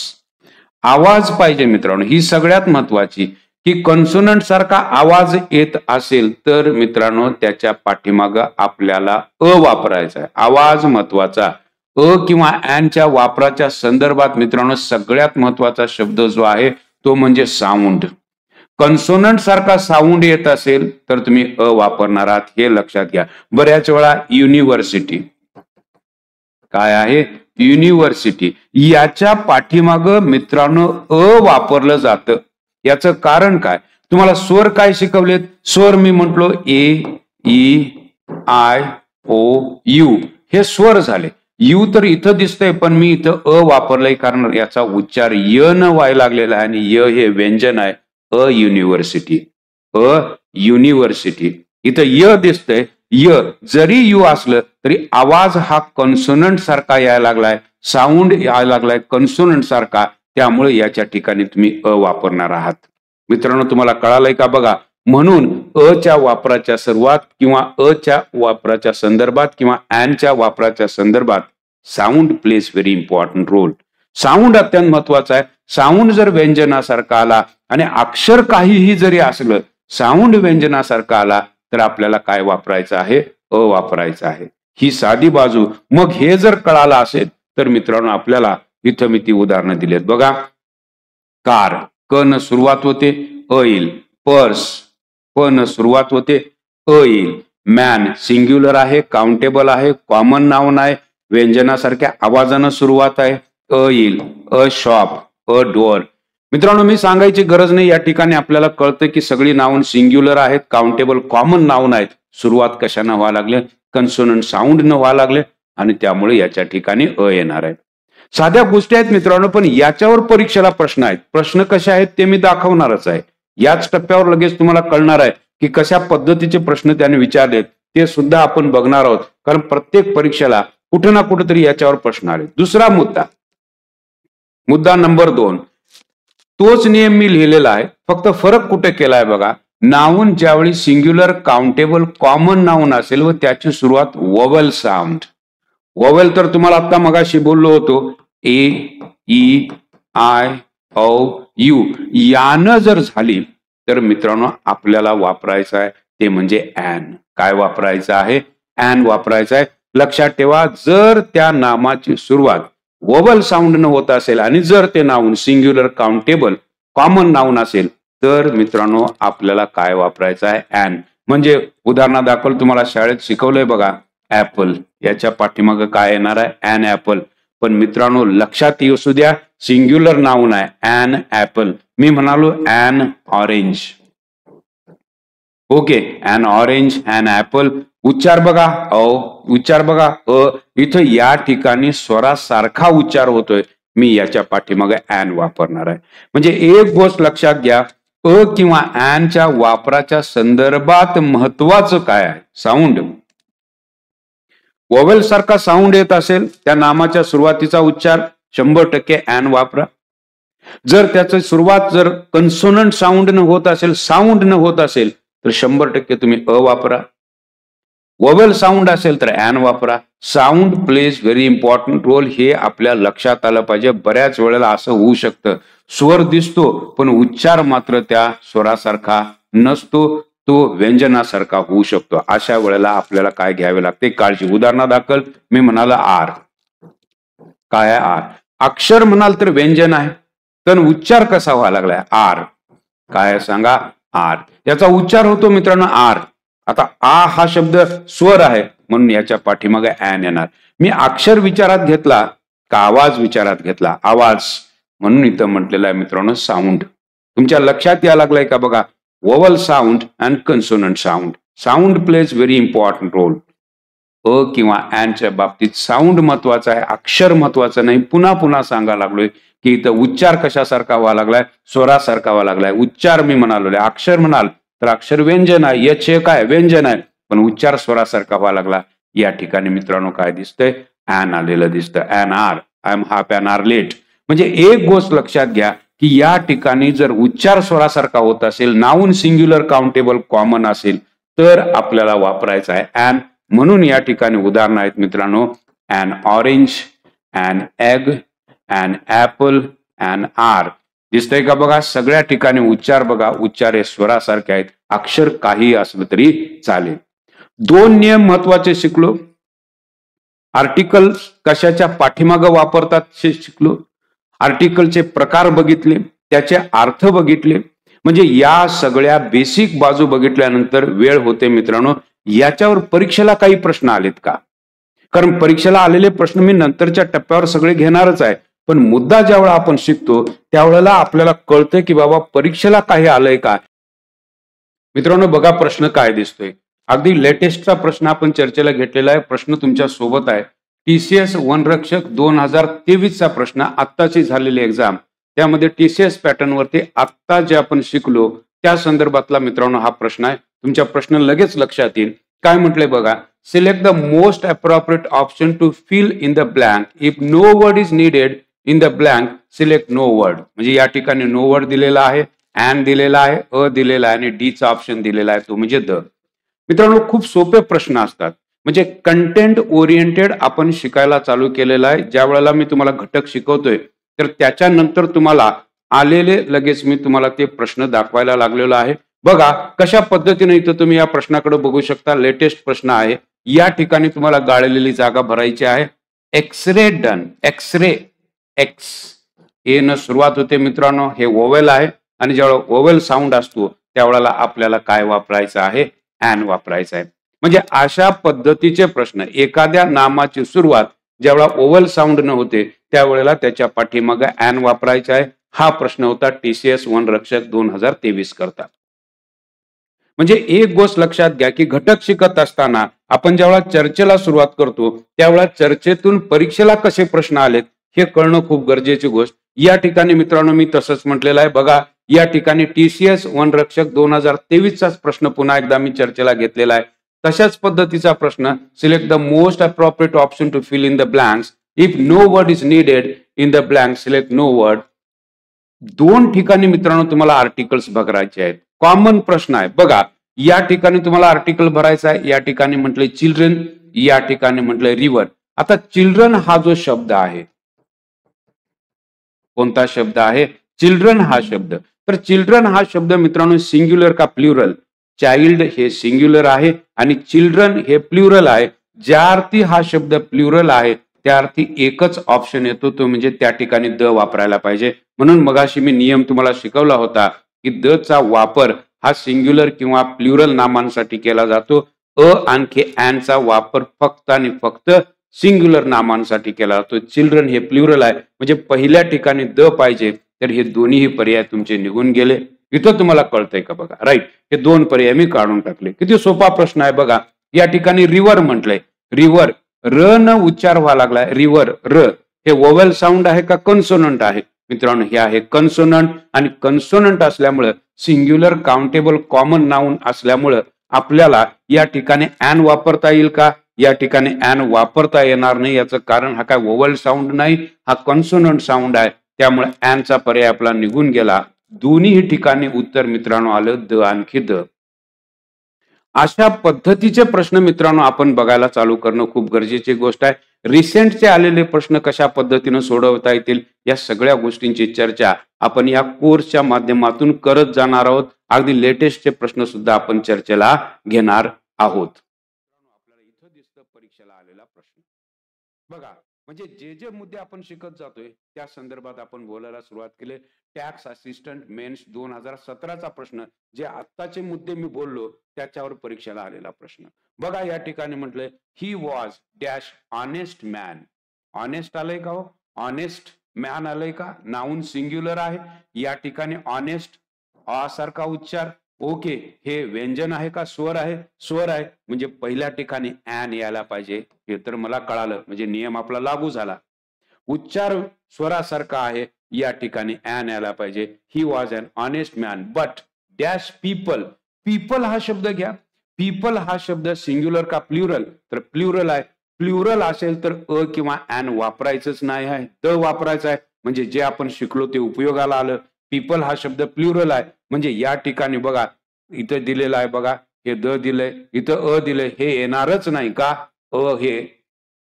आवाज पाहिजे मित्रांनो, ही सगळ्यात महत्वाची, की कॉन्सोनंट सारखा आवाज येत असेल तर मित्रांनो त्याच्या पाठीमागं आपल्याला अ वापरायचा आहे. आवाज महत्वाचा. अ किंवा च्या वापराच्या संदर्भात मित्रांनो सगळ्यात महत्वाचा शब्द जो आहे तो म्हणजे साऊंड. कॉन्सोनंट सारखा साऊंड येत असेल तर तुम्ही अ वापरणार आहात, हे लक्षात घ्या. बऱ्याच वेळा युनिव्हर्सिटी काय आहे, युनिव्हर्सिटी, याच्या पाठीमागं मित्रांनो अ वापरलं जातं. याचं कारण काय, तुम्हाला स्वर काय शिकवलेत. स्वर मी म्हटलो ए, ई, आय, ओ, यू, हे स्वर झाले. यू तर इथं दिसतंय, पण मी इथं अ वापरलंय कारण याचा उच्चार य न व्हायला लागलेला आहे. आणि य हे व्यंजन आहे. A university, a university. इथं य दिसतंय, य जरी यू असलं तरी आवाज हा कॉन्सोनंट सारखा यायला लागलाय, साऊंड यायला लागलाय कॉन्सोनंट सारखा. त्यामुळे याच्या ठिकाणी तुम्ही अ वापरणार आहात. मित्रांनो तुम्हाला कळालंय का बघा. म्हणून अ च्या वापराच्या सुरुवात किंवा अ च्या वापराच्या संदर्भात किंवा च्या वापराच्या संदर्भात sound plays very important role. Sound अत्यंत महत्वाचा आहे. साऊंड जर व्यंजनासारखा आला आणि अक्षर काहीही जरी असलं, साऊंड व्यंजनासारखा आला तर आपल्याला काय वापरायचं आहे, अ वापरायचं आहे. ही साधी बाजू. मग हे जर कळालं असेल तर मित्रांनो आपल्याला इथं मी ती उदाहरणं दिलीत बघा. कार, क न सुरुवात होते, अ येईल. पर्स, प न सुरुवात होते, अ येईल. मॅन सिंग्युलर आहे, काउंटेबल आहे, कॉमन नाउन आहे, व्यंजनासारख्या आवाजानं सुरुवात आहे, अ येईल. अ शॉप, अ डोअर. मित्रांनो मी सांगायची गरज नाही, या ठिकाणी आपल्याला कळतं की सगळी नाउन सिंग्युलर आहेत, काउंटेबल कॉमन नाउन आहेत. सुरुवात कशानं व्हावं लागले, कन्सोनंट साऊंड न व्हावं लागले आणि त्यामुळे याच्या ठिकाणी अ येणार आहे. साध्या गोष्टी आहेत मित्रांनो, पण याच्यावर परीक्षेला प्रश्न आहेत. प्रश्न कसे आहेत ते मी दाखवणारच आहे. याच टप्प्यावर लगेच तुम्हाला कळणार आहे की कशा पद्धतीचे प्रश्न त्याने विचारलेत, ते सुद्धा आपण बघणार आहोत. कारण प्रत्येक परीक्षेला कुठं ना कुठेतरी याच्यावर प्रश्न आले. दुसरा मुद्दा, मुद्दा नंबर 2, तोच नियम मी लिहिलेला आहे, फक्त फरक कुठे केलाय बघा. नाउन ज्यावेळी सिंग्युलर, काउंटेबल, कॉमन नाउन असेल व त्याची सुरुवात वोवेल साऊंड. वोवेल तर तुम्हाला आता मगाशी बोललो होतो, ए, ई, आय, ओ, यू, यानं जर झाली तर मित्रांनो आपल्याला वापरायचं आहे ते म्हणजे ॲन. काय वापरायचं आहे, ॲन वापरायचं आहे. लक्षात ठेवा, जर त्या नामाची सुरुवात वोवेल साऊंड न होत असेल आणि जर ते noun singular, countable, common noun असेल तर मित्रांनो आपल्याला काय वापरायचं आहे, ॲन. म्हणजे उदाहरणादाखल तुम्हाला शाळेत शिकवलंय बघा, ऍपल, याच्या पाठीमागं काय येणार आहे, ॲन ऍपल. पण मित्रांनो लक्षात येऊ द्या, सिंग्युलर नाउन आहे ॲन ऍपल. मी म्हणालो an orange. Okay, an orange, an apple. उच्चार बघा, उच्चार बघा, इथं या ठिकाणी स्वरासारखा उच्चार होतोय. मी याच्या पाठीमागे ॲन वापरणार आहे. म्हणजे एक गोष्ट लक्षात घ्या, अ किंवा ॲनच्या वापराच्या संदर्भात महत्वाचं काय आहे, साऊंड. वोवेल सारखा साऊंड येत असेल त्या नामाच्या सुरुवातीचा उच्चार 100% ॲन वापरा. जर त्याची सुरुवात जर कन्सोनंट साऊंड न होत असेल, साऊंड न होत असेल तर 100% तुम्ही अ वापरा. वोवेल साऊंड असेल तर ॲन वापरा. Sound plays very important role, हे आपल्या लक्षात आलं पाहिजे. बऱ्याच वेळेला असं होऊ शकतं, स्वर दिसतो पण उच्चार मात्र त्या स्वरासारखा नसतो, तो व्यंजनासारखा होऊ शकतो. अशा वेळेला आपल्याला काय घ्यावे लागते, काळजी. उदाहरणादाखल मी म्हणाला आर. काय आहे आर, अक्षर म्हणाल तर व्यंजन आहे, तर उच्चार कसा व्हायला लागलाय, आर. काय सांगा, आर. याचा उच्चार होतो मित्रांनो आर. आता आ हा शब्द स्वर आहे, म्हणून याच्या पाठीमागे ॲन येणार. मी अक्षर विचारात घेतला का आवाज विचारात घेतला? आवाज, म्हणून इथं म्हटलेलं आहे मित्रांनो साऊंड. तुमच्या लक्षात या लागलाय का बघा, vowel sound and consonant sound. Sound plays very important role. A किंवा ॲनच्या बाबतीत साऊंड महत्वाचा आहे, अक्षर महत्वाचं नाही. पुन्हा पुन्हा सांगा लागलोय की इथं उच्चार कशासारखा व्हावा लागलाय, स्वरासारखा व्हावा लागलाय. उच्चार मी म्हणालो, अक्षर म्हणाल तर अक्षर व्यंजन आहे, यच हे काय व्यंजन आहे, पण उच्चार स्वरासारखा व्हावा लागला. या ठिकाणी मित्रांनो काय दिसतंय, ॲन आलेलं दिसतं. An hour, I am half an hour late. म्हणजे एक गोष्ट लक्षात घ्या की या ठिकाणी जर उच्चार स्वरासारखा होत असेल, नाऊन सिंग्युलर काउंटेबल कॉमन असेल तर आपल्याला वापरायचा आहे ॲन. म्हणून या ठिकाणी उदाहरण आहेत मित्रांनो, an orange, an egg, an apple, an hour. दिसतंय का बघा, सगळ्या ठिकाणी उच्चार बघा, उच्चार हे स्वरासारखे आहेत, अक्षर काही असलं तरी चालेल. दोन नियम महत्वाचे शिकलो. आर्टिकल्स कशाच्या पाठीमागं वापरतात हे शिकलो. आर्टिकलचे प्रकार बघितले, त्याचे अर्थ बघितले. म्हणजे या सगळ्या बेसिक बाजू बघितल्यानंतर वेळ होते मित्रांनो, याच्यावर परीक्षेला काही प्रश्न आलेत का? कारण परीक्षेला आलेले प्रश्न मी नंतरच्या टप्प्यावर सगळे घेणारच आहे, पण मुद्दा ज्यावेळेला आपण शिकतो त्यावेळेला आपल्याला कळतं की बाबा परीक्षेला काही आलंय का. मित्रांनो बघा प्रश्न काय दिसतोय, अगदी लेटेस्टचा प्रश्न आपण चर्चेला घेतलेला आहे. प्रश्न तुमच्या सोबत आहे. TCS वनरक्षक 2023चा प्रश्न, आत्ताची झालेली एक्झाम, त्यामध्ये TCS पॅटर्न वरती आत्ता जे आपण शिकलो त्या संदर्भातला मित्रांनो हा प्रश्न आहे. तुमच्या प्रश्न लगेच लक्षात येईल. काय म्हटलंय बघा, select the most appropriate option to fill in the blank if no word is needed in the blank select no word. म्हणजे या ठिकाणी नो वर्ड दिलेला आहे, ॲन दिलेला आहे, अ दिलेला आहे आणि डी चा ऑप्शन दिलेला आहे तो म्हणजे द. मित्रांनो खूप सोपे प्रश्न असतात, म्हणजे कंटेंट ओरिएंटेड आपण शिकायला चालू केलेलं आहे. ज्या वेळेला मी तुम्हाला घटक शिकवतोय तर त्याच्यानंतर तुम्हाला आलेले लगेच मी तुम्हाला ते प्रश्न दाखवायला लागलेलो आहे. बघा कशा पद्धतीने इथं तुम्ही या प्रश्नाकडे बघू शकता. लेटेस्ट प्रश्न आहे. या ठिकाणी तुम्हाला गाळलेली जागा भरायची आहे. एक्सरे डन, एक्सरे, एक्स ए न सुरुवात होते मित्रांनो, हे ओवेल आहे आणि ज्यावेळेला ओवेल साऊंड असतो त्यावेळेला आपल्याला काय वापरायचं आहे, ॲन वापरायचं आहे. म्हणजे अशा पद्धतीचे प्रश्न, एखाद्या नामाची सुरुवात ज्यावेळेला ओव्हल साऊंड न होते त्यावेळेला त्याच्या पाठीमागे ॲन वापरायचा आहे. हा प्रश्न होता TCS वनरक्षक 2023 करता. म्हणजे एक गोष्ट लक्षात घ्या की घटक शिकत असताना आपण ज्यावेळेला चर्चेला सुरुवात करतो त्यावेळेला चर्चेतून परीक्षेला कसे प्रश्न आलेत हे कळणं खूप गरजेची गोष्ट. या ठिकाणी मित्रांनो मी तसंच म्हटलेलं आहे. बघा या ठिकाणी TCS वनरक्षक 2023चाच प्रश्न पुन्हा एकदा मी चर्चेला घेतलेला आहे. तशाच पद्धतीचा प्रश्न, select the most appropriate option to fill in the blanks if no word is needed in the blank select no word. दोन ठिकाणी मित्रांनो तुम्हाला आर्टिकल्स भरायचे आहेत. कॉमन प्रश्न आहे बघा, या ठिकाणी तुम्हाला आर्टिकल भरायचा आहे. या ठिकाणी म्हटलंय चिल्ड्रन, या ठिकाणी म्हटलंय रिव्हर. आता चिल्ड्रन हा जो शब्द आहे, कोणता शब्द आहे, चिल्ड्रन हा शब्द. तर चिल्ड्रन हा शब्द मित्रांनो सिंग्युलर का प्लुरल? चाइल्ड हे सिंग्युलर आहे आणि चिल्ड्रन हे प्लुरल आहे. ज्या अर्थी हा शब्द प्लुरल आहे त्या अर्थी एकच ऑप्शन येतो, तो म्हणजे त्या ठिकाणी द वापरायला पाहिजे. म्हणून मगाशी मी नियम तुम्हाला शिकवला होता की द चा वापर हा सिंग्युलर किंवा प्लुरल नामांसाठी केला जातो. आणखी ॲन चा वापर फक्त आणि फक्त सिंग्युलर नामांसाठी केला जातो. चिल्ड्रन हे प्लुरल आहे म्हणजे पहिल्या ठिकाणी द पाहिजे, तर हे दोन्ही पर्याय तुमचे निघून गेले. इथं तुम्हाला कळतंय का बघा, राईट. हे दोन पर्याय मी काढून टाकले. किती सोपा प्रश्न आहे बघा. या ठिकाणी रिव्हर म्हटलंय, रिव्हर र न उच्चार व्हावा लागलाय. रिव्हर र हे वोवेल साऊंड आहे का कन्सोनंट आहे? मित्रांनो हे आहे कन्सोनंट, आणि कन्सोनंट असल्यामुळं सिंग्युलर काउंटेबल कॉमन नाउन असल्यामुळं आपल्याला या ठिकाणी ॲन वापरता येईल का? या ठिकाणी ॲन वापरता येणार नाही. याचं कारण हा काय वोवेल साऊंड नाही, हा कन्सोनंट साऊंड आहे. त्यामुळे ॲनचा पर्याय आपला निघून गेला. दोन्ही ठिकाणी उत्तर मित्रांनो आलं द आणखी द. अशा पद्धतीचे प्रश्न मित्रांनो आपण बघायला चालू करणं खूप गरजेची गोष्ट आहे. रिसेंटचे आलेले प्रश्न कशा पद्धतीने सोडवता येतील या सगळ्या गोष्टींची चर्चा आपण या कोर्सच्या माध्यमातून करत जाणार आहोत. अगदी लेटेस्टचे प्रश्न सुद्धा आपण चर्चेला घेणार आहोत. आपल्याला इथं दिसतं परीक्षेला आलेला प्रश्न बघा. म्हणजे जे जे मुद्दे आपण शिकत जातोय त्या संदर्भात आपण बोलायला सुरुवात केली. टॅक्स असिस्टंट मेन्स 2017चा प्रश्न, जे आत्ताचे मुद्दे मी बोललो त्याच्यावर परीक्षेला आलेला प्रश्न. बघा या ठिकाणी म्हटलंय he was dash honest man. Honest आलंय का हो? ऑनेस्ट मॅन आलंय का? नाउन सिंग्युलर आहे या ठिकाणी. ऑनेस्ट सारखा उच्चार. ओके, हे व्यंजन आहे का स्वर आहे? स्वर आहे, म्हणजे पहिल्या ठिकाणी ऍन यायला पाहिजे. हे तर मला कळालं, म्हणजे नियम आपला लागू झाला. उच्चार स्वरासारखा आहे या ठिकाणी ऍन यायला पाहिजे. He was an honest man but dash people. People हा शब्द घ्या. पीपल हा शब्द सिंग्युलर का प्ल्युरल? तर प्ल्युरल आहे. प्ल्युरल असेल तर अ किंवा ऍन वापरायचंच नाही आहे, द वापरायचं आहे, म्हणजे जे आपण शिकलो ते उपयोगाला आलं. पीपल हा शब्द प्ल्युरल आहे, म्हणजे या ठिकाणी बघा इथं दिलेलं आहे, बघा हे द दिलंय, इथं अ दिलंय, हे येणारच नाही का? अ हे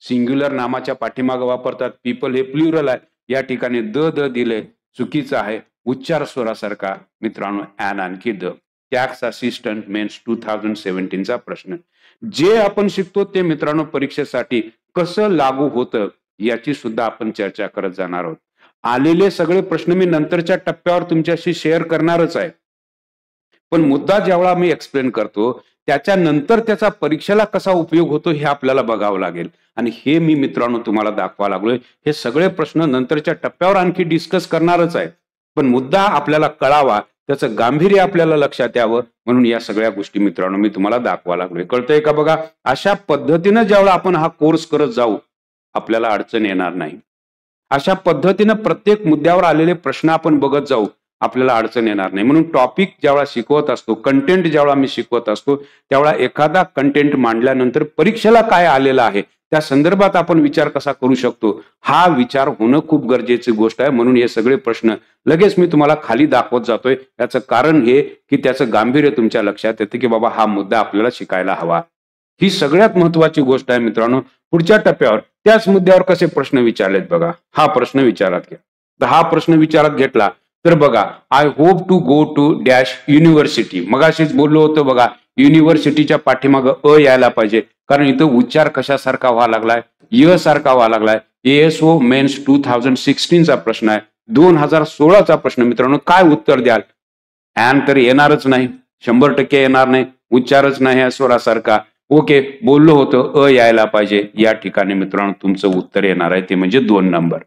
सिंग्युलर नामाच्या पाठीमागे वापरतात. पीपल हे प्ल्युरल आहे, या ठिकाणी द दिलंय, चुकीचं आहे. उच्चार स्वरासारखा मित्रांनो ऍन आणखी द. टॅक्स असिस्टंट मेन्स 2017चा प्रश्न. जे आपण शिकतो ते मित्रांनो परीक्षेसाठी कसं लागू होतं याची सुद्धा आपण चर्चा करत जाणार आहोत. आलेले सगळे प्रश्न मी नंतरच्या टप्प्यावर तुमच्याशी शेअर करणारच आहे, पण मुद्दा जेव्हा मी एक्सप्लेन करतो त्याच्यानंतर त्याचा परीक्षेला कसा उपयोग होतो हे आपल्याला बघावं लागेल. आणि हे मी मित्रांनो तुम्हाला दाखवा लागलोय. हे सगळे प्रश्न नंतरच्या टप्प्यावर आणखी डिस्कस करणारच आहे, पण मुद्दा आपल्याला कळावा, त्याचं गांभीर्य आपल्याला लक्षात यावं, म्हणून या सगळ्या गोष्टी मित्रांनो मी तुम्हाला दाखवा लागलोय. कळतंय का? बघा अशा पद्धतीनं जेव्हा आपण हा कोर्स करत जाऊ आपल्याला अडचण येणार नाही. अशा पद्धतीनं प्रत्येक मुद्द्यावर आलेले प्रश्न आपण बघत जाऊ, आपल्याला अडचण येणार नाही. म्हणून टॉपिक जेव्हा शिकवत असतो, कंटेंट जेव्हा मी शिकवत असतो, तेव्हा एखादा कंटेंट मांडल्यानंतर परीक्षेला काय आलेला आहे त्या संदर्भात आपण विचार कसा करू शकतो, हा विचार होणं खूप गरजेची गोष्ट आहे. म्हणून हे सगळे प्रश्न लगेच मी तुम्हाला खाली दाखवत जातोय. याचं कारण हे की त्याचं गांभीर्य तुमच्या लक्षात येतं की बाबा हा मुद्दा आपल्याला शिकायला हवा. ही सगळ्यात महत्वाची गोष्ट आहे मित्रांनो. पुढच्या टप्प्यावर त्याच मुद्द्यावर कसे प्रश्न विचारलेत बघा. हा प्रश्न विचारात घ्या. तर हा प्रश्न विचारात घेतला तर बघा, I hope to go to dash university. मगाशीच बोललो होतो बघा, युनिव्हर्सिटीच्या पाठीमागं अ यायला पाहिजे, कारण इथं उच्चार कशासारखा व्हावा लागलाय? य सारखा व्हावा लागलाय. एएसओ मेन्स 2016चा प्रश्न आहे, 2016चा प्रश्न. मित्रांनो काय उत्तर द्याल? ऍन तर येणारच नाही, 100% येणार नाही, उच्चारच नाही या स्वरासारखा. ओके, बोललो होतो अ यायला पाहिजे. या ठिकाणी मित्रांनो तुमचं उत्तर येणार आहे ते म्हणजे 2 नंबर.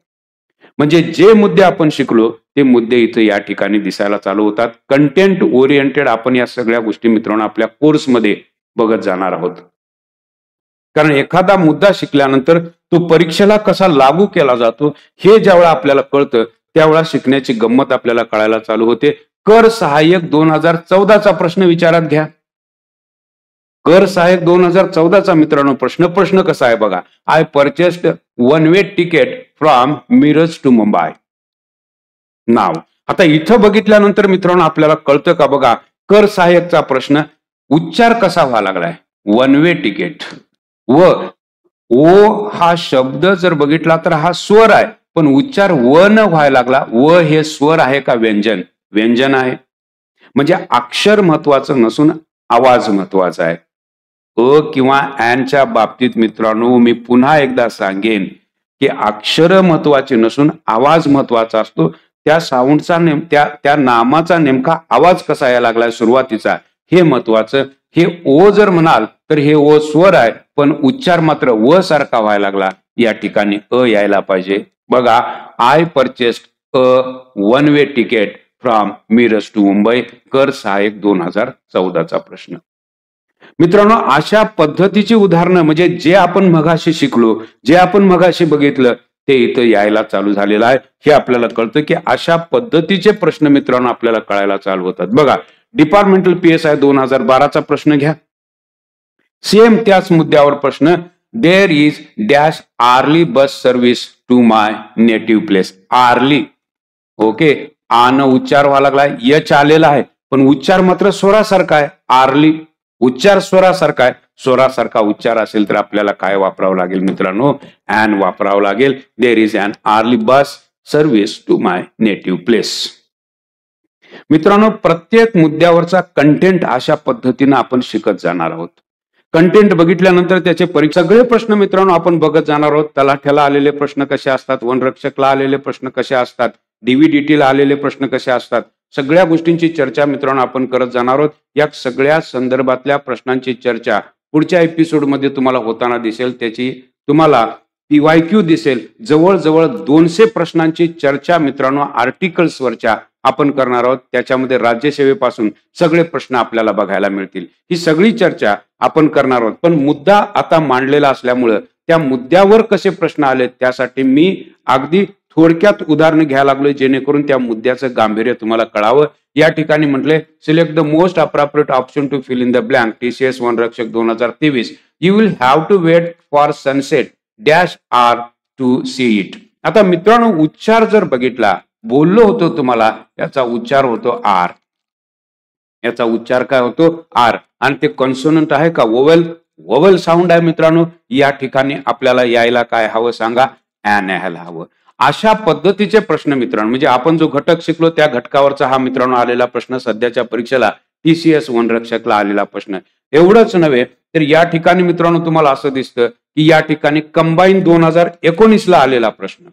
म्हणजे जे मुद्दे आपण शिकलो ते मुद्दे इथं या ठिकाणी दिसायला चालू होतात. कंटेंट ओरिएंटेड आपण या सगळ्या गोष्टी मित्रांनो आपल्या कोर्समध्ये बघत जाणार आहोत. कारण एखादा मुद्दा शिकल्यानंतर तो परीक्षेला कसा लागू केला जातो हे ज्यावेळा आपल्याला कळतं त्यावेळा शिकण्याची गंमत आपल्याला कळायला चालू होते. कर सहाय्यक 2014चा प्रश्न विचारात घ्या. कर सहाय्यक 2014चा मित्रांनो प्रश्न कसा आहे बघा. I purchased one way ticket from Miraj to Mumbai नाव. आता इथं बघितल्यानंतर मित्रांनो आपल्याला कळतं का बघा, कर सहाय्यकचा प्रश्न उच्चार कसा व्हावा लागलाय? One way ticket. व ओ हा शब्द जर बघितला तर हा स्वर आहे, पण उच्चार व न व्हायला लागला. व हे स्वर आहे का व्यंजन? व्यंजन आहे. म्हणजे अक्षर महत्वाचं नसून आवाज महत्वाचा आहे. अ किंवा ऍनच्या बाबतीत मित्रांनो मी पुन्हा एकदा सांगेन की अक्षर महत्वाचे नसून आवाज महत्वाचा असतो. त्या साऊंडचा त्या नामाचा नेमका आवाज कसा यायला लागलाय सुरुवातीचा हे महत्वाचं. हे ओ जर म्हणाल तर हे ओ स्वर आहे, पण उच्चार मात्र व सारखा व्हायला लागला. या ठिकाणी अ यायला पाहिजे. बघा, I purchased a one way ticket from Miraj to Mumbai. कर सहाय्यक 2014चा प्रश्न. मित्रांनो अशा पद्धतीची उदाहरणं म्हणजे जे आपण मगाशी शिकलो, जे आपण मगाशी बघितलं ते इथं यायला चालू झालेलं आहे. हे आपल्याला कळतं की अशा पद्धतीचे प्रश्न मित्रांनो आपल्याला कळायला चालू होतात. बघा, डिपार्टमेंटल PSI 2012चा प्रश्न घ्या. सेम त्याच मुद्द्यावर प्रश्न. There is dash early bus service to my native place. Early. Okay, an उच्चार व्हायला लागलाय, यच आलेला आहे, पण उच्चार मात्र स्वरासारखा आहे. आर्ली उच्चार स्वरासारखा आहे. स्वरासारखा उच्चार असेल तर आपल्याला काय वापरावं लागेल मित्रांनो? ऍन वापरावं लागेल. There is an early bus service to my native place. मित्रांनो प्रत्येक मुद्द्यावरचा कंटेंट अशा पद्धतीने आपण शिकत जाणार आहोत. कंटेंट बघितल्यानंतर त्याचे परीक्षा सगळे प्रश्न मित्रांनो आपण बघत जाणार आहोत. तलाठ्याला आलेले प्रश्न कसे असतात, वनरक्षकला आलेले प्रश्न कसे असतात, DVDTला आलेले प्रश्न कसे असतात, सगळ्या गोष्टींची चर्चा मित्रांनो आपण करत जाणार आहोत. या सगळ्या संदर्भातल्या प्रश्नांची चर्चा पुढच्या एपिसोडमध्ये तुम्हाला होताना दिसेल. त्याची तुम्हाला PYQ दिसेल. जवळजवळ 200 प्रश्नांची चर्चा मित्रांनो आर्टिकल्सवरच्या आपण करणार आहोत. त्याच्यामध्ये राज्यसेवेपासून सगळे प्रश्न आपल्याला बघायला मिळतील. ही सगळी चर्चा आपण करणार आहोत. पण मुद्दा आता मांडलेला असल्यामुळं त्या मुद्द्यावर कसे प्रश्न आले त्यासाठी मी अगदी थोडक्यात उदाहरण घ्यायला लागलोय, जेणेकरून त्या मुद्द्याचं गांभीर्य तुम्हाला कळावं. या ठिकाणी म्हटले select the most appropriate option to fill in the blank TCS वनरक्षक 2023. You will have to wait for sunset dash hour to see it. आता मित्रांनो उच्चार जर बघितला, बोललो होतो तुम्हाला याचा उच्चार होतो आर. याचा उच्चार काय होतो आर. आणि ते कॉन्सोनंट आहे का वोवेल? वोवेल साऊंड आहे मित्रांनो. या ठिकाणी आपल्याला यायला काय हवं सांगा? ॲन यायला हवं. अशा पद्धतीचे प्रश्न मित्रांनो, म्हणजे आपण जो घटक शिकलो त्या घटकावरचा हा मित्रांनो आलेला प्रश्न सध्याच्या परीक्षेला TCS वनरक्षकला आलेला प्रश्न. एवढंच नव्हे तर या ठिकाणी मित्रांनो तुम्हाला असं दिसतं की या ठिकाणी कंबाईन 2019 ला आलेला प्रश्न,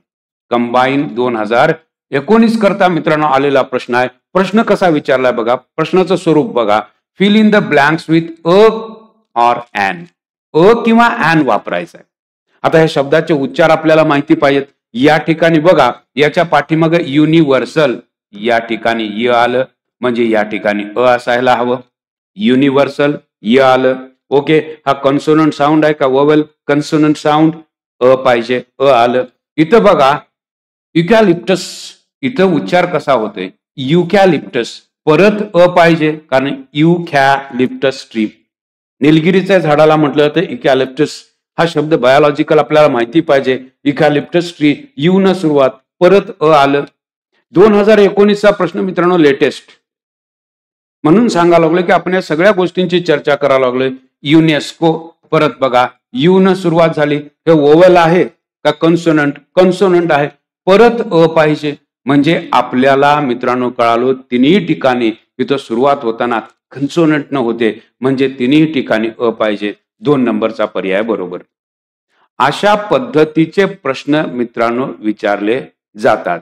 कंबाईन 2019 करता मित्रांनो आलेला प्रश्न आहे. प्रश्न कसा विचारलाय बघा, प्रश्नाचं स्वरूप बघा. Fill in the blanks with a or an. A किंवा ॲन वापरायचं आहे. आता ह्या शब्दाचे उच्चार आपल्याला माहिती पाहिजेत. या ठिकाणी बघा याच्या पाठीमागे युनिव्हर्सल, या ठिकाणी य आलं म्हणजे या ठिकाणी अ असायला हवं. युनिव्हर्सल य आलं. ओके. हा कॉन्सोनंट साऊंड आहे का वोवेल? कॉन्सोनंट साऊंड अ पाहिजे, अ आलं. इथं बघा युकॅलिप्टस, इथं उच्चार कसा होतोय? युकॅलिप्टस. परत अ पाहिजे कारण युकॅलिप्टस ट्री. निलगिरीच्या झाडाला म्हटलं तर युकॅलिप्टस हा शब्द बायोलॉजिकल आपल्याला माहिती पाहिजे. युकॅलिप्टस ट्री यू न सुरुवात, परत अ आलं. 2019चा प्रश्न मित्रांनो लेटेस्ट म्हणून सांगायला लागलोय की आपण या सगळ्या गोष्टींची चर्चा करायला लागलोय. युनेस्को, परत बघा यू न सुरुवात झाली. हे ओवल आहे का कॉन्सोनंट? कॉन्सोनंट आहे. परत अ पाहिजे म्हणजे आपल्याला मित्रांनो कळालो तिन्ही ठिकाणी इथं सुरुवात होताना कॉन्सोनंट न होते म्हणजे तिन्ही ठिकाणी अ पाहिजे. 2 नंबरचा पर्याय बरोबर. अशा पद्धतीचे प्रश्न मित्रांनो विचारले जातात.